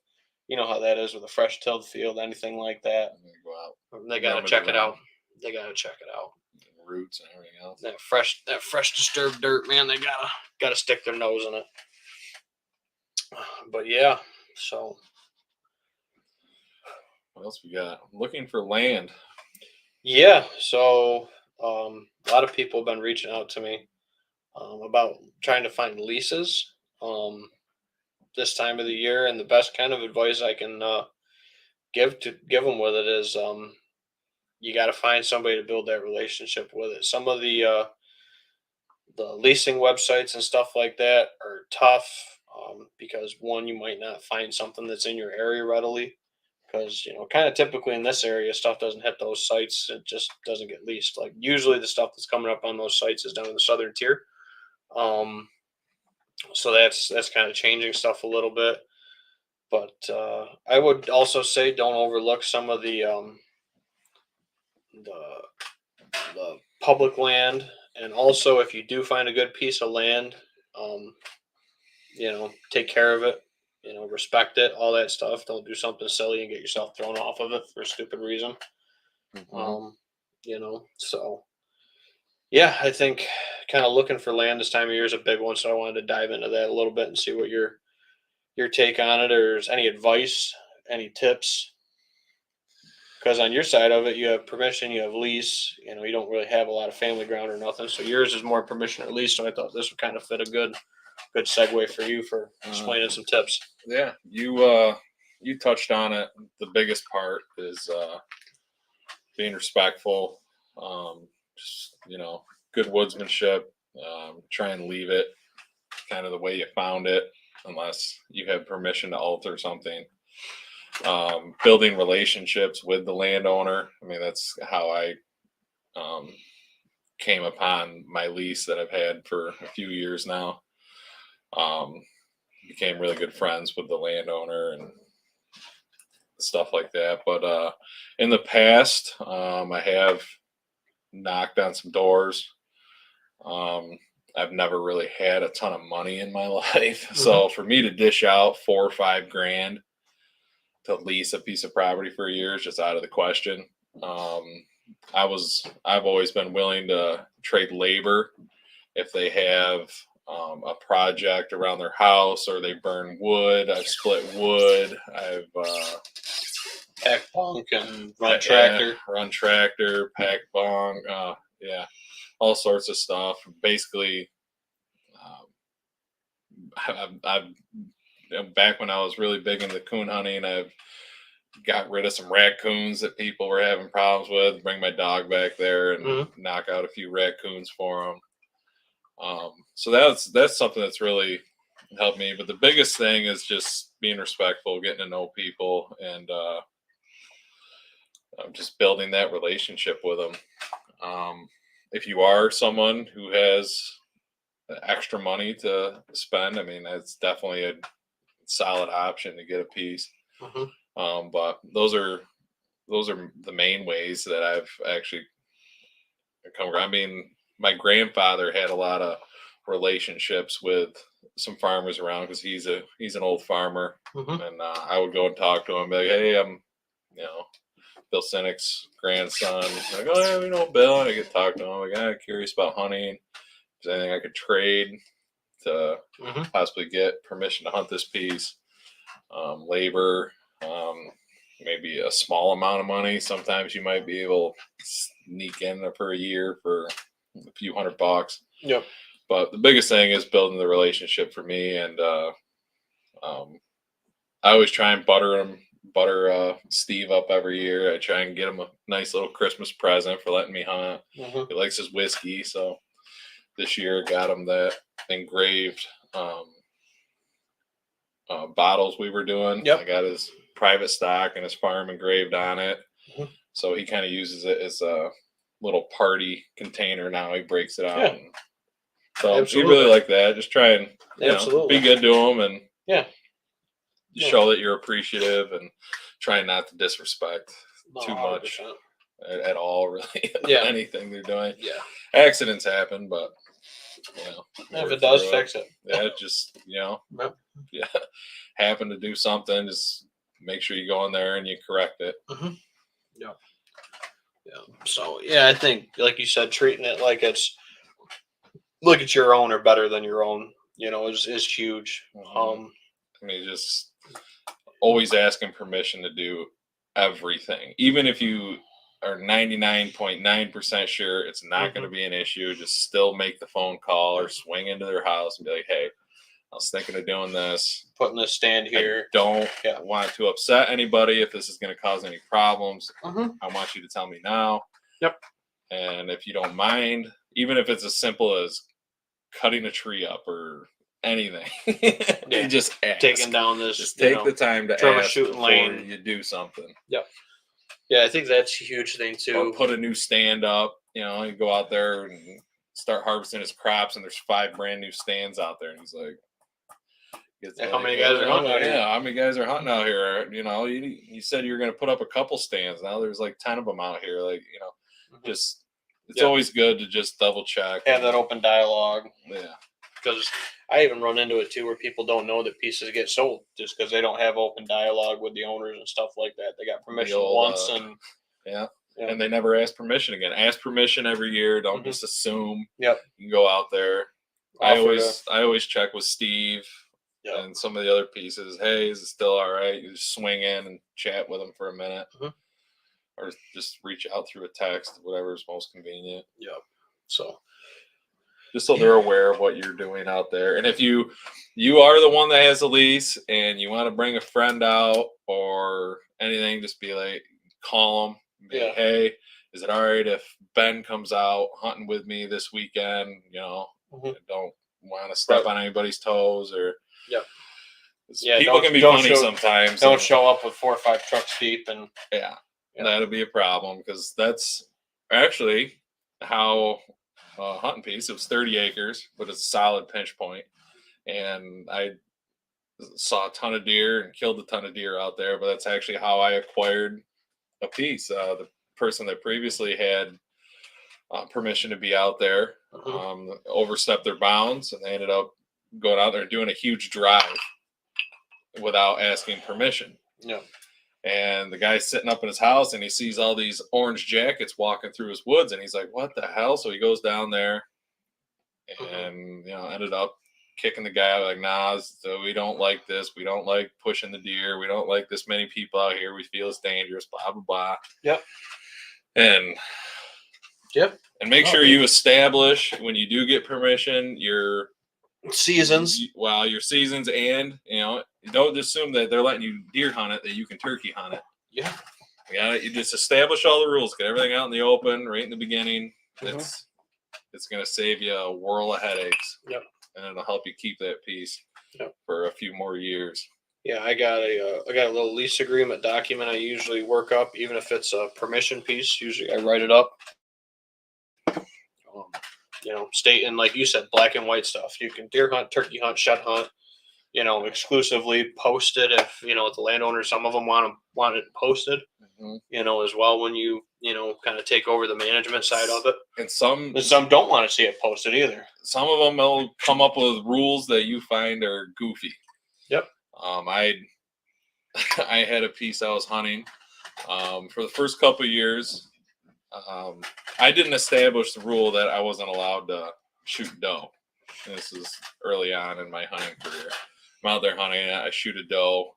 You know how that is with a fresh tilled field, anything like that. Go out. They gotta check it out. They gotta check it out. Roots and everything else. That fresh disturbed dirt, man. They gotta stick their nose in it. But yeah, so what else we got? I'm looking for land. yeah, so a lot of people have been reaching out to me about trying to find leases this time of the year, and the best kind of advice I can give them with it is you got to find somebody to build that relationship with it. Some of the leasing websites and stuff like that are tough because one, you might not find something that's in your area readily because kind of typically in this area stuff doesn't hit those sites. It just doesn't get leased. Like usually the stuff that's coming up on those sites is down in the southern tier. So that's kind of changing stuff a little bit. But I would also say don't overlook some of the the public land, and also if you do find a good piece of land, um, take care of it. Respect it, all that stuff. Don't do something silly and get yourself thrown off of it for a stupid reason. Mm-hmm. So yeah, I think kind of looking for land this time of year is a big one. So I wanted to dive into that a little bit and see what your take on it, or is any advice, any tips. Because on your side of it, you have permission, you have lease. You don't really have a lot of family ground or nothing. So yours is more permission or lease. So I thought this would kind of fit a good segue for you for explaining some tips. Yeah, you touched on it. The biggest part is being respectful. Just good woodsmanship. Try and leave it kind of the way you found it, unless you have permission to alter something. Building relationships with the landowner. I mean, that's how I came upon my lease that I've had for a few years now. Became really good friends with the landowner and stuff like that. But in the past, I have knocked on some doors. I've never really had a ton of money in my life. Mm-hmm. So for me to dish out $4 or $5 grand to lease a piece of property for a year is just out of the question. I've always been willing to trade labor if they have a project around their house or they burn wood. I've split wood. I've pack bunk and run tractor, pack bunk. Yeah, all sorts of stuff. Basically, I've back when I was really big into coon hunting, I've got rid of some raccoons that people were having problems with. Bring my dog back there and knock out a few raccoons for them. So that's something that's really helped me. But the biggest thing is just being respectful, getting to know people, and just building that relationship with them. If you are someone who has extra money to spend, I mean, that's definitely a solid option to get a piece. Mm-hmm. But those are the main ways that I've actually come around. I mean, my grandfather had a lot of relationships with some farmers around because he's an old farmer. Mm-hmm. And I would go and talk to him, be like, hey, I'm Bill Sinek's grandson. Like, oh yeah, we know Bill. And I get to talk to him. Like, I'm curious about hunting. Is there anything I could trade to possibly get permission to hunt this piece? Labor, maybe a small amount of money. Sometimes you might be able to sneak in for a year for a few $100. Yep. But the biggest thing is building the relationship for me, and I always try and butter Steve up every year. I try and get him a nice little Christmas present for letting me hunt. He likes his whiskey, so this year got him that engraved bottles we were doing. Yep. I got his private stock and his farm engraved on it. So he kind of uses it as a little party container now. He breaks it out. Yeah. So you really like that. Just try and Absolutely. be good to him and yeah, show that you're appreciative and try not to disrespect too 100%. much at all, really. Anything they're doing. Yeah. Accidents happen, but if it does, fix it. Yeah, just happen to do something, just make sure you go in there and you correct it. Yeah. So I think, like you said, treating it like it's your own or better than your own, is huge. I mean, just always asking permission to do everything, even if you are 99.9% sure it's not going to be an issue. Just still make the phone call or swing into their house and be like, hey, I was thinking of doing this, putting this stand here. I don't want to upset anybody. If this is going to cause any problems, I want you to tell me now. Yep. And if you don't mind, even if it's as simple as cutting a tree up or anything, you just ask. Taking down this, just take the time to ask before lane. you do something. Yep. Yeah, I think that's a huge thing too. Or put a new stand up. You go out there and start harvesting his crops, and there's 5 brand new stands out there, and he's like, how many guys are hunting out here? Yeah, how many guys are hunting out here? You said you were going to put up a couple stands. Now there's like 10 of them out here. Like, just it's always good to just double check. Have that open dialogue. Yeah. Because I even run into it too, where people don't know that pieces get sold just because they don't have open dialogue with the owners and stuff like that. They got permission once and and they never ask permission again. Ask permission every year. Don't just assume. Yep. You can go out there. I always check with Steve. And some of the other pieces, hey, is it still all right? You just swing in and chat with them for a minute. Or just reach out through a text, whatever is most convenient. Yep. So just so they're aware of what you're doing out there. And if you are the one that has a lease and you want to bring a friend out or anything, just be like, call them. Be like, hey, is it all right if Ben comes out hunting with me this weekend? I don't want to step on anybody's toes or. People can be funny sometimes. Don't show up with 4 or 5 trucks deep, and that'll be a problem because that's actually how hunting piece. It was 30 acres, but it's a solid pinch point, and I saw a ton of deer and killed a ton of deer out there. But that's actually how I acquired a piece. The person that previously had permission to be out there overstepped their bounds, and they ended up going out there and doing a huge drive without asking permission. Yeah. And the guy's sitting up in his house and he sees all these orange jackets walking through his woods and he's like, what the hell? So he goes down there and, ended up kicking the guy out like, nah, so we don't like this. We don't like pushing the deer. We don't like this many people out here. We feel it's dangerous, blah, blah, blah. Yep. And make sure you establish when you do get permission, your seasons. Your seasons, and you don't assume that they're letting you deer hunt it, that you can turkey hunt it. You just establish all the rules, get everything out in the open right in the beginning. It's going to save you a whirl of headaches. And it'll help you keep that piece for a few more years. I got a little lease agreement document I usually work up, even if it's a permission piece. Usually I write it up. Stating, like you said, black and white stuff. You can deer hunt, turkey hunt, shed hunt, exclusively posted if, the landowners, some of them want it posted, as well when you, kind of take over the management side of it. And some don't want to see it posted either. Some of them will come up with rules that you find are goofy. Yep. I had a piece I was hunting For the first couple of years, I didn't establish the rule that I wasn't allowed to shoot doe. This is early on in my hunting career. I'm out there hunting. I shoot a doe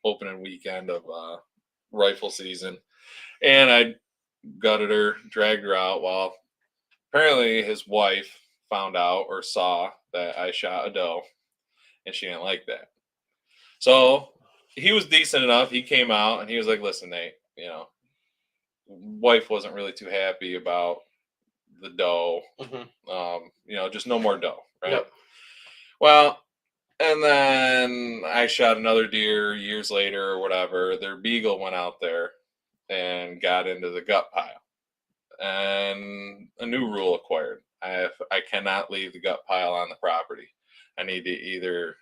opening weekend of rifle season, and I gutted her, dragged her out. Well, apparently his wife found out or saw that I shot a doe, and she didn't like that. So he was decent enough. He came out and he was like, "Listen, Nate, wife wasn't really too happy about the doe. Just no more doe, right?" Yep. Well, and then I shot another deer years later or whatever. Their beagle went out there and got into the gut pile, and a new rule acquired. I cannot leave the gut pile on the property. I need to either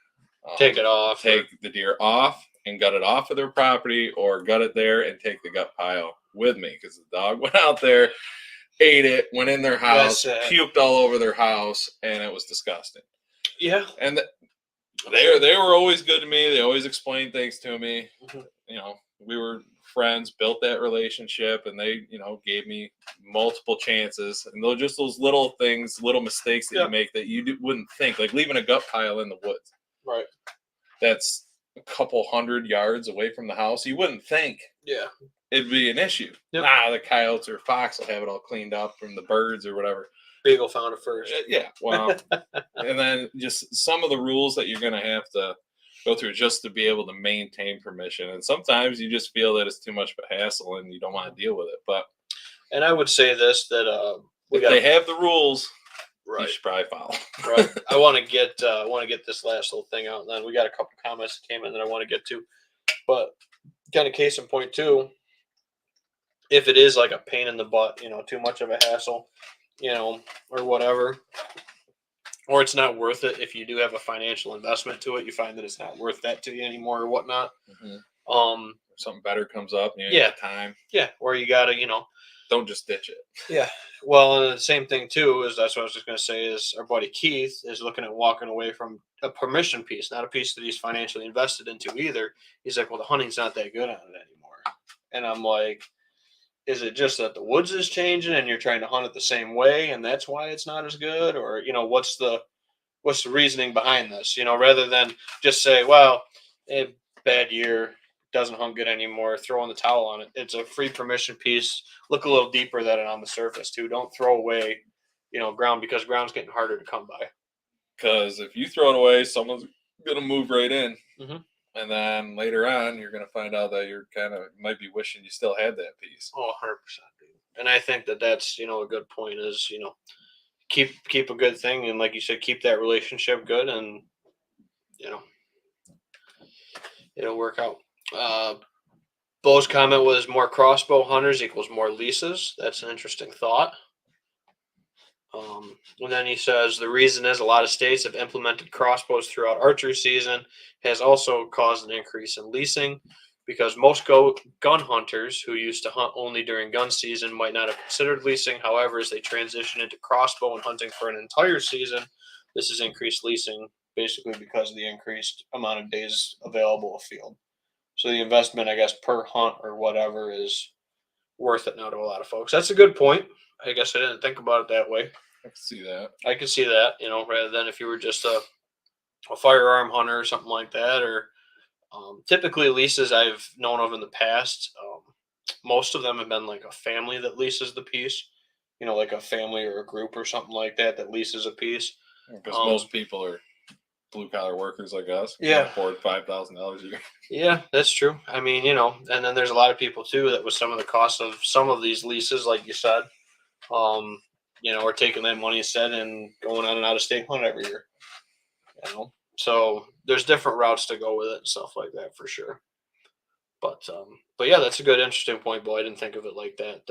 Take it off. take the deer off and gut it off of their property, or gut it there and take the gut pile with me, because the dog went out there, ate it, went in their house, puked all over their house, and it was disgusting. Yeah. And they were always good to me. They always explained things to me. We were friends, built that relationship, and they gave me multiple chances. And those little things, little mistakes that you make that you wouldn't think, like leaving a gut pile in the woods, right? That's a couple 100 yards away from the house. You wouldn't think it'd be an issue. Yep. The coyotes or fox will have it all cleaned up from the birds or whatever. Beagle found it first. Yeah, well, and then just some of the rules that you're going to have to go through just to be able to maintain permission. And sometimes you just feel that it's too much of a hassle and you don't want to deal with it. And I would say this, that they have the rules, right, you should probably follow. Right. I want to get this last little thing out, and then we got a couple comments that came in that I want to get to. But kind of case in point too, if it is like a pain in the butt, too much of a hassle, or whatever, or it's not worth it. If you do have a financial investment to it, you find that it's not worth that to you anymore or whatnot. Something better comes up and you have time. Yeah. Or you gotta, don't just ditch it. Yeah. Well, and the same thing too is, that's what I was just going to say, is our buddy Keith is looking at walking away from a permission piece, not a piece that he's financially invested into either. He's like, well, the hunting's not that good on it anymore. And I'm like, is it just that the woods is changing and you're trying to hunt it the same way and that's why it's not as good? Or, what's the reasoning behind this? Rather than just say, well, bad year, doesn't hunt good anymore, throw in the towel on it. It's a free permission piece. Look a little deeper than it on the surface too. Don't throw away, ground, because ground's getting harder to come by. Because if you throw it away, someone's going to move right in. And then later on, you're going to find out that you're might be wishing you still had that piece. Oh, 100%, dude. And I think that that's, a good point is, keep a good thing. And like you said, keep that relationship good, and, it'll work out. Bo's comment was more crossbow hunters equals more leases. That's an interesting thought. And then he says the reason is a lot of states have implemented crossbows throughout archery season has also caused an increase in leasing, because most gun hunters who used to hunt only during gun season might not have considered leasing. However, as they transition into crossbow and hunting for an entire season, this has increased leasing basically because of the increased amount of days available afield. So the investment, I guess, per hunt or whatever is worth it now to a lot of folks. That's a good point. I guess I didn't think about it that way. I can see that. I can see that, rather than if you were just a firearm hunter or something like that. Or typically leases I've known of in the past, most of them have been like a family that leases the piece, like a family or a group or something like that leases a piece. Because most people are blue-collar workers like us. Yeah. Afford $5,000 a year. Yeah, that's true. I mean, and then there's a lot of people too that with some of the costs of some of these leases, like you said, are taking that money instead and going on an out-of-state hunt every year. So there's different routes to go with it and stuff like that for sure. But yeah, that's a good, interesting point, Bo. I didn't think of it like that.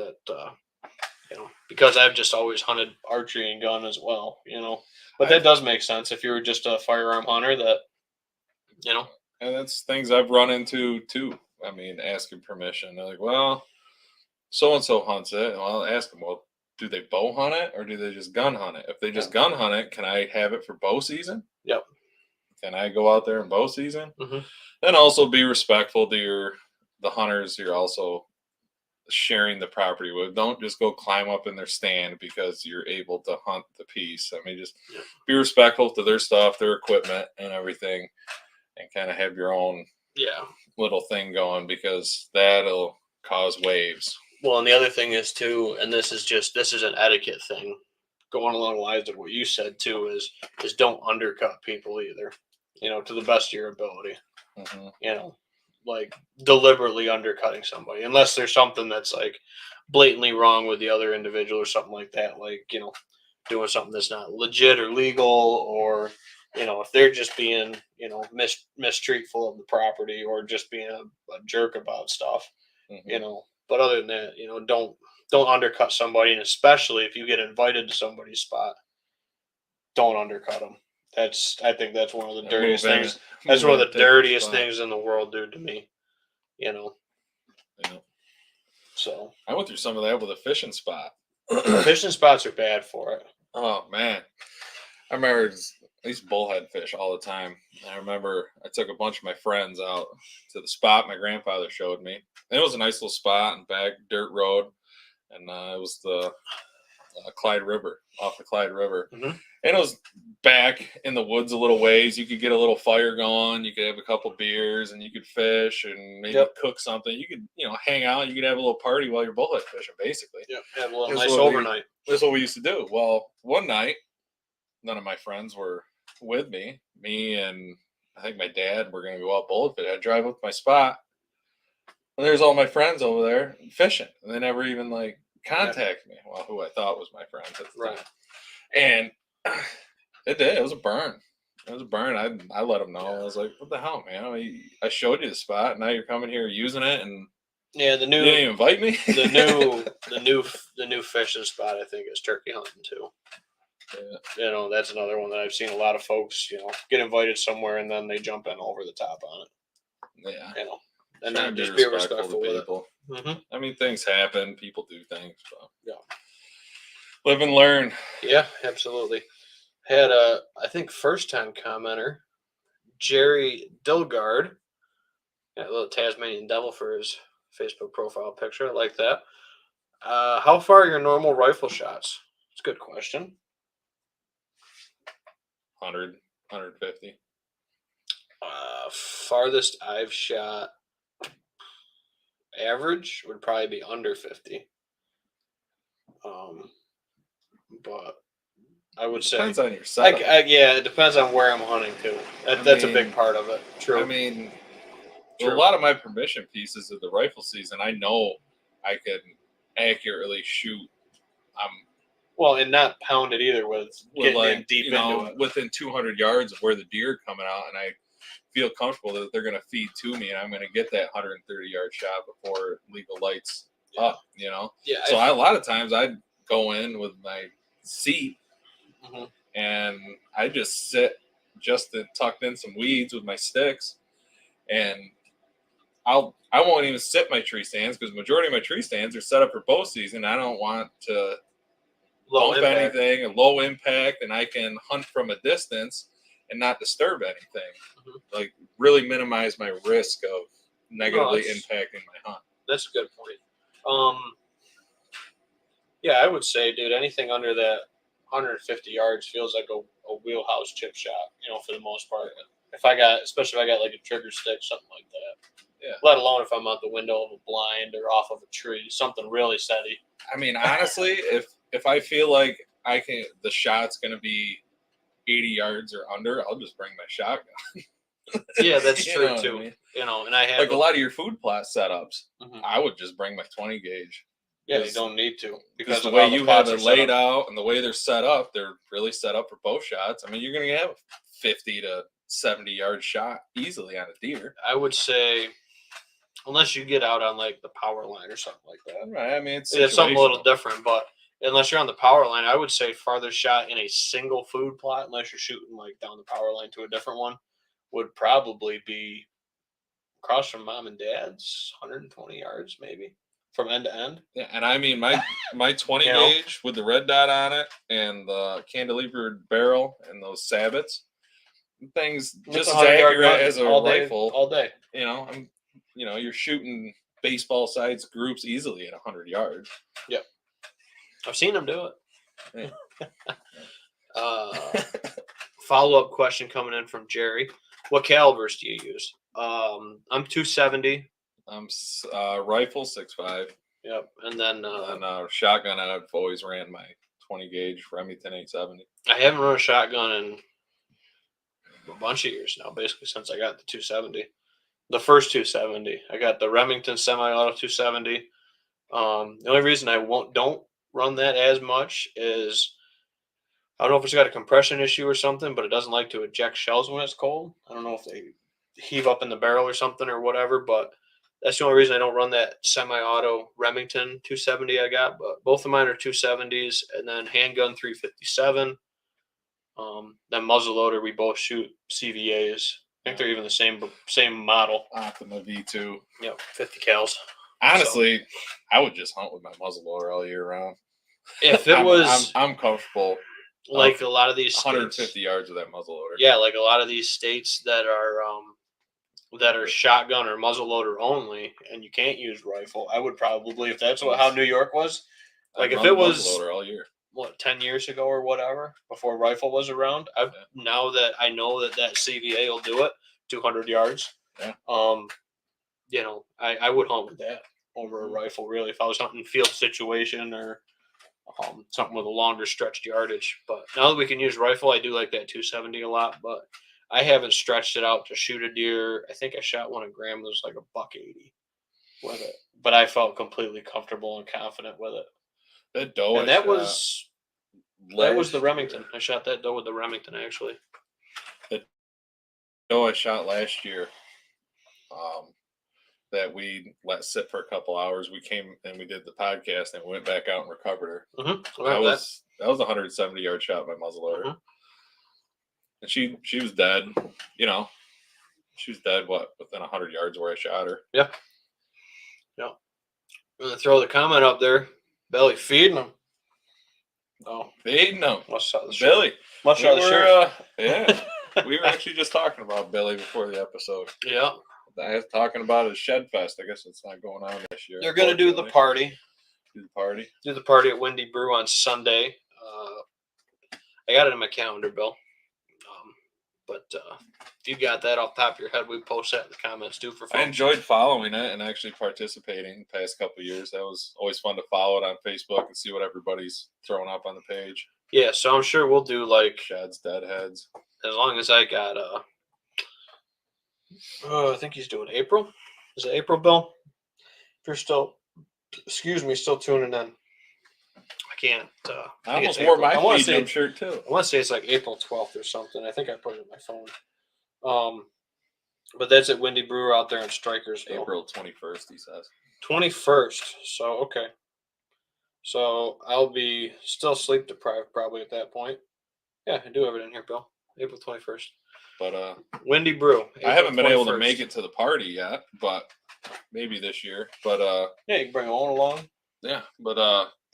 Because I've just always hunted archery and gun as well, But that does make sense if you were just a firearm hunter that, And that's things I've run into too. I mean, asking permission. They're like, well, so-and-so hunts it. And I'll ask them, well, do they bow hunt it or do they just gun hunt it? If they just gun hunt it, can I have it for bow season? Yep. Can I go out there in bow season? Mm-hmm. And also be respectful to your the hunters you're also sharing the property with. Don't just go climb up in their stand because you're able to hunt the piece. I mean, just be respectful to their stuff, their equipment, and everything, and kind of have your own little thing going, because that'll cause waves. Well, and the other thing is too, and this is an etiquette thing, going along the lines of what you said too, is don't undercut people either. To the best of your ability. Like deliberately undercutting somebody, unless there's something that's like blatantly wrong with the other individual or something like that, like doing something that's not legit or legal, or if they're just being mistreatful of the property, or just being a jerk about stuff. But other than that, don't undercut somebody, and especially if you get invited to somebody's spot, don't undercut them. I think that's one of the dirtiest things. That's one of the dirtiest things in the world, dude, to me. So I went through some of that with a fishing spot. Fishing spots are bad for it. Oh man, I remember I used to bullhead fish all the time. I remember I took a bunch of my friends out to the spot my grandfather showed me. And it was a nice little spot and back dirt road, and it was the Clyde River, off the Clyde River. Mm-hmm. And it was back in the woods a little ways. You could get a little fire going. You could have a couple beers, and you could fish and maybe cook something. You could, hang out. You could have a little party while you're bullhead fishing, basically. Yeah, have a little nice overnight. That's what we used to do. Well, one night, none of my friends were with me. Me and I think my dad were going to go out bullhead fishing. I drive up to my spot, and there's all my friends over there fishing. And they never even contact me. Well, who I thought was my friends at the time. And it did. It was a burn. It was a burn. I let them know. I was like, "What the hell, man? I showed you the spot. And now you're coming here using it, and you didn't even invite me." the new fishing spot, I think, is turkey hunting too. Yeah. That's another one that I've seen a lot of folks, get invited somewhere and then they jump in over the top on it. Yeah. And then just be respectful with people. Mm-hmm. I mean, things happen. People do things. So. Yeah. Live and learn. Yeah, absolutely. Had I think first time commenter, Jerry Dilgard, got a little Tasmanian devil for his Facebook profile picture. I like that. How far are your normal rifle shots? It's a good question. 100, 150. Farthest I've shot, average would probably be under 50. But I would say depends on your setup. It depends on where I'm hunting too. That's a big part of it. True. I mean, a lot of my permission pieces of the rifle season, I know I can accurately shoot. And not pound it either with getting in deep into it. Within 200 yards of where the deer are coming out, and I feel comfortable that they're going to feed to me, and I'm going to get that 130-yard shot before legal lights up. Yeah. So a lot of times I'd go in with my seat, and I just sit tucked in some weeds with my sticks, and I won't even sit my tree stands, because the majority of my tree stands are set up for bow season. I don't want to bump anything, a low impact, and I can hunt from a distance and not disturb anything. Really minimize my risk of negatively impacting my hunt. That's a good point. I would say, dude, anything under that 150 yards feels like a wheelhouse chip shot, for the most part. Especially if I got like a trigger stick, something like that. Yeah. Let alone if I'm out the window of a blind or off of a tree, something really steady. I mean, honestly, if I feel like the shot's going to be 80 yards or under, I'll just bring my shotgun. Yeah, that's true too. I mean? And I have a lot of your food plot setups. I would just bring my 20 gauge. Yeah, you don't need to, because the way you have it laid out and the way they're set up, they're really set up for bow shots. I mean, you're going to have a 50 to 70 yard shot easily on a deer. I would say, unless you get out on like the power line or something like that. Right. I mean, it's something a little different, but unless you're on the power line, I would say farthest shot in a single food plot, unless you're shooting like down the power line to a different one, would probably be across from mom and dad's, 120 yards maybe from end to end. Yeah, and I mean my 20 gauge with the red dot on it and the cantilevered barrel and those sabots, things just as accurate as a rifle all day. I'm you're shooting baseball size groups easily at 100 yards. Yep. I've seen them do it. Yeah. Follow-up question coming in from Jerry. What calibers do you use? I'm 270. I'm rifle 6.5. Yep. And then Shotgun, I've always ran my 20 gauge Remington 870. I haven't run a shotgun in a bunch of years now, basically since I got the 270. The first 270. I got the Remington semi-auto 270. The only reason I don't run that as much is I don't know if it's got a compression issue or something, but it doesn't like to eject shells when it's cold. I don't know if they heave up in the barrel or something or whatever, but that's the only reason I don't run that semi-auto Remington 270 I got. But both of mine are 270s, and then handgun 357. Then muzzleloader, we both shoot CVAs. I think they're even the same model. Optima V2. Yep, 50 cals. Honestly, I would just hunt with my muzzleloader all year round. If it was, I'm comfortable. Like a lot of these 150 states, yards with that muzzleloader. Yeah, like a lot of these states that are shotgun or muzzleloader only, and you can't use rifle. I would probably, if that's how New York was, like if it was muzzleloader all year. 10 years ago or whatever, before rifle was around. Now that I know that CVA will do it, 200 yards. Yeah. I would hunt with that over a rifle, really, if I was hunting field situation or something with a longer stretched yardage. But now that we can use rifle, I do like that 270 a lot, but I haven't stretched it out to shoot a deer. I think I shot one at Graham that was like $180 with it, but I felt completely comfortable and confident with it. That doe, and that was the Remington. I shot that doe with the Remington, actually. The doe I shot last year, that we let sit for a couple hours. We came and we did the podcast and we went back out and recovered her. Mm-hmm. That was a 170-yard shot by muzzleloader. Mm-hmm. And she was dead. She was dead. Within 100 yards where I shot her. Yeah. I'm gonna throw the comment up there. Belly feeding them. Oh, feeding them. Billy. Must have the shirt. Yeah. We were actually just talking about Billy before the episode. Yeah. I was talking about his Shed Fest. I guess it's not going on this year. They're going to do the party. Do the party at Windy Brew on Sunday. I got it in my calendar, Bill. But if you got that off the top of your head, we post that in the comments too for fun. I enjoyed following it and actually participating the past couple of years. That was always fun to follow it on Facebook and see what everybody's throwing up on the page. Yeah, so I'm sure we'll do like Shed's Deadheads. As long as I got I think he's doing April. Is it April, Bill? If you're still tuning in. I can't. I almost wore my Freedom shirt too. I want to say it's like April 12th or something. I think I put it in my phone. But that's at Windy Brewer out there in Strikers. April 21st, he says. 21st. So okay. So I'll be still sleep deprived probably at that point. Yeah, I do have it in here, Bill. April 21st. But Windy Brew. I haven't been able to make it to the party yet, but maybe this year. But yeah, you can bring Owen along. Yeah, but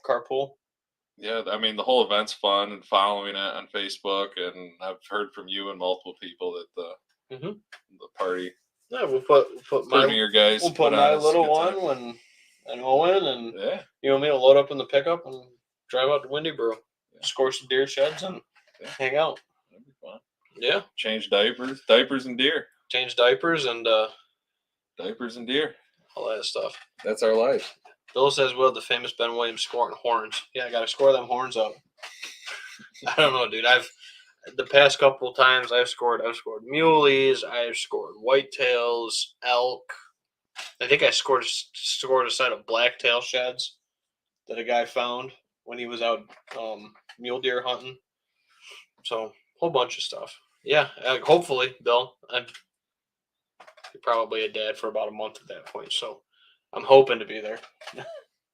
carpool. Yeah, I mean the whole event's fun and following it on Facebook, and I've heard from you and multiple people that the party. Yeah, we'll put my your guys. We'll put my little one and Owen, and you want me to load up in the pickup and drive out to Windy Brew, score some deer sheds, and hang out. That'd be fun. Yeah. Change diapers and deer. Change diapers and deer. All that stuff. That's our life. Bill says, "Will the famous Ben Williams scoring horns?" Yeah, I got to score them horns up. I don't know, dude. The past couple of times I've scored muleys, I've scored whitetails, elk. I think I scored a set of blacktail sheds that a guy found when he was out mule deer hunting. So a whole bunch of stuff. Yeah, hopefully, Bill. I'm probably a dad for about a month at that point, so I'm hoping to be there.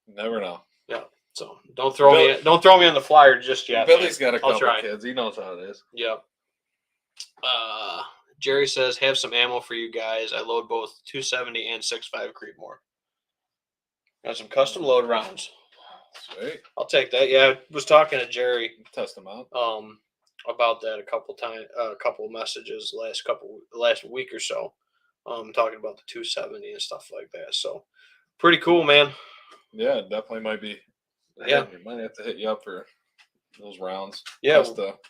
Never know. Yeah. So don't throw me on the flyer just yet. Billy's got a couple kids. He knows how it is. Yep. Jerry says, "Have some ammo for you guys. I load both 270 and 6.5 Creedmoor. Got some custom load rounds. Sweet. I'll take that. Yeah, I was talking to Jerry. Test them out. About that a couple of messages last week or so. talking about the 270 and stuff like that. So pretty cool, man. Yeah, definitely might be. Yeah. We might have to hit you up for those rounds. Yeah.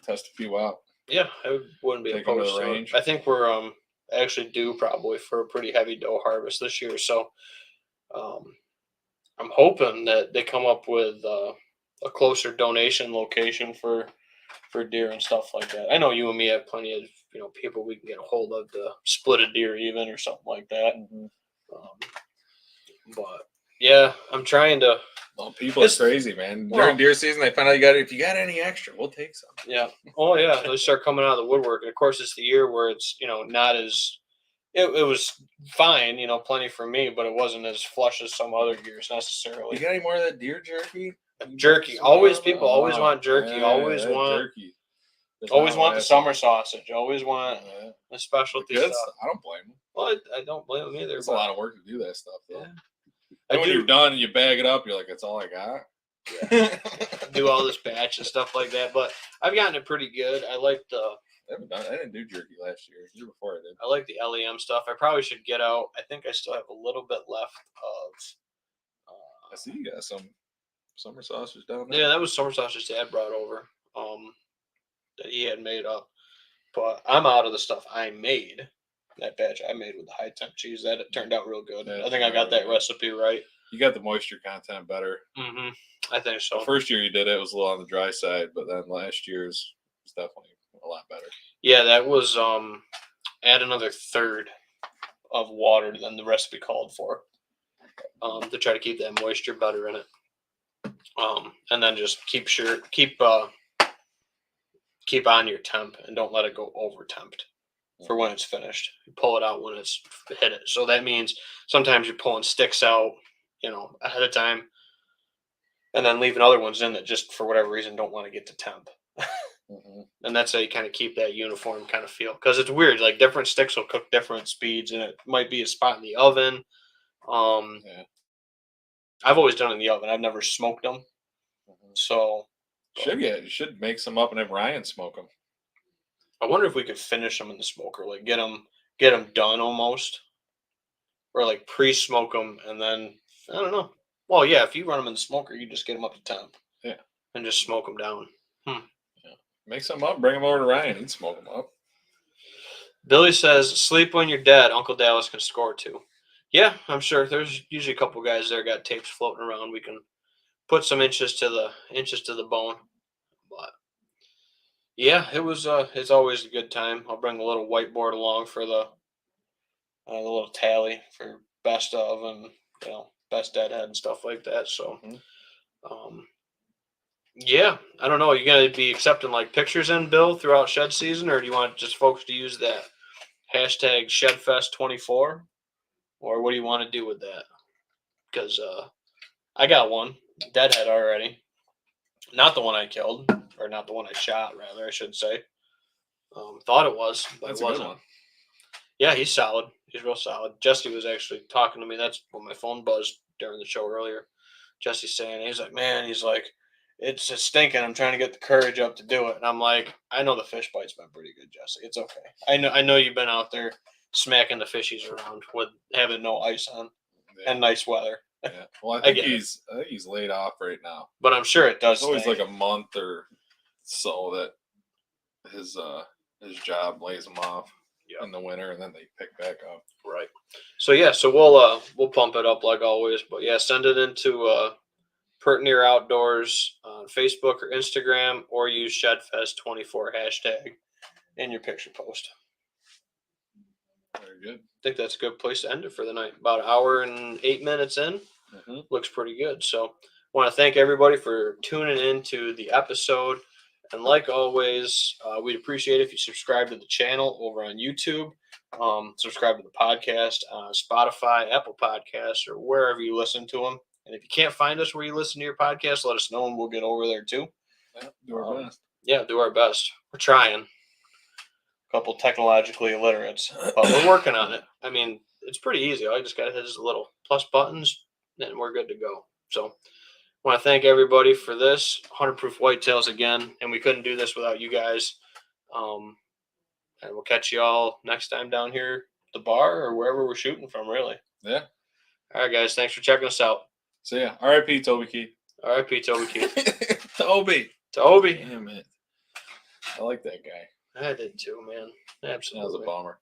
Test a few out. Yeah, I wouldn't be Take 'em to opposed the to it. range. I think we're actually due probably for a pretty heavy doe harvest this year. So I'm hoping that they come up with a closer donation location for deer and stuff like that. I know you and me have plenty of people we can get a hold of to split a deer even or something like that. Mm-hmm. But yeah, I'm trying to. Well, people are crazy, man. During deer season, they find out if you got any extra, we'll take some. Yeah. Oh yeah, they start coming out of the woodwork, and of course it's the year where it's not as. It was fine, plenty for me, but it wasn't as flush as some other years necessarily. You got any more of that deer jerky? Jerky. Always people always want jerky. Yeah, always want jerky. Always want the summer sausage. Always want the specialty stuff. stuff. I don't blame them. Well, I don't blame them either. It's a lot of work to do that stuff, though. Yeah. And when you're done and you bag it up, you're like, that's all I got. Yeah. Do all this batch and stuff like that. But I've gotten it pretty good. I like the. I didn't do jerky last year. The year before I did. I like the LEM stuff. I probably should get out. I think I still have a little bit left of. I see you got some summer sausage down there. Yeah, that was summer sausage Dad brought over. That he had made up. But I'm out of the stuff I made. That batch I made with the high temp cheese, that it turned out real good. Yeah, I think I got that recipe right. You got the moisture content better. Mm-hmm. I think so. The first year you did it was a little on the dry side, but then last year's was definitely a lot better. Yeah, that was add another third of water than the recipe called for, to try to keep that moisture better in it. And then just keep on your temp and don't let it go over temped for when it's finished. You pull it out when it's hit it. So that means sometimes you're pulling sticks out, ahead of time, and then leaving other ones in that just for whatever reason don't want to get to temp. Mm-hmm. And that's how you kind of keep that uniform kind of feel. Because it's weird, like different sticks will cook different speeds, and it might be a spot in the oven. I've always done it in the oven. I've never smoked them. Mm-hmm. So you should make some up and have Ryan smoke them. I wonder if we could finish them in the smoker, like get them done almost, or like pre-smoke them and then I don't know. Well, yeah, if you run them in the smoker, you just get them up to temp. Yeah, and just smoke them down. Yeah, make some up, bring them over to Ryan. He'd smoke them up. Billy says, "Sleep when you're dead. Uncle Dallas can score too." Yeah, I'm sure. There's usually a couple guys there got tapes floating around. We can put some inches to the bone. But yeah, it was. It's always a good time. I'll bring a little whiteboard along for the little tally for best of and best deadhead and stuff like that. So, yeah, I don't know. Are you gonna be accepting like pictures in, Bill, throughout shed season, or do you want just folks to use that hashtag ShedFest24, or what do you want to do with that? Because I got one deadhead already, not the one I killed, or not the one I shot, rather I should say. Thought it was, but That's it wasn't. A good one. Yeah, he's solid. He's real solid. Jesse was actually talking to me. That's when my phone buzzed during the show earlier. Jesse's saying, he's like, man, he's like, it's just stinking. I'm trying to get the courage up to do it. And I'm like, I know the fish bite's been pretty good, Jesse. It's okay. I know you've been out there smacking the fishies around with having no ice on and nice weather. Yeah. Well, I think he's laid off right now. But I'm sure it does. It's always like a month or so that his job lays him off in the winter, and then they pick back up. Right. So yeah, so we'll pump it up like always. But yeah, send it into Pert Near Outdoors on Facebook or Instagram, or use ShedFest24 hashtag in your picture post. Very good. I think that's a good place to end it for the night. About an hour and 8 minutes in. Mm-hmm. Looks pretty good. So I want to thank everybody for tuning into the episode. And like always, we'd appreciate it if you subscribe to the channel over on YouTube. Subscribe to the podcast on Spotify, Apple Podcasts, or wherever you listen to them. And if you can't find us where you listen to your podcast, let us know and we'll get over there too. Yeah, do our best. Yeah, do our best. We're trying. A couple technologically illiterates, but we're working on it. I mean, it's pretty easy. I just got to hit these little plus buttons and we're good to go. So I want to thank everybody for this 100 Proof Whitetails again. And we couldn't do this without you guys. And we'll catch you all next time down here the bar or wherever we're shooting from, really. Yeah. All right, guys. Thanks for checking us out. So yeah, R.I.P. Toby Keith. R.I.P. Toby Keith. Toby. Toby. Damn it. I like that guy. I did too, man. Absolutely. That was a bummer.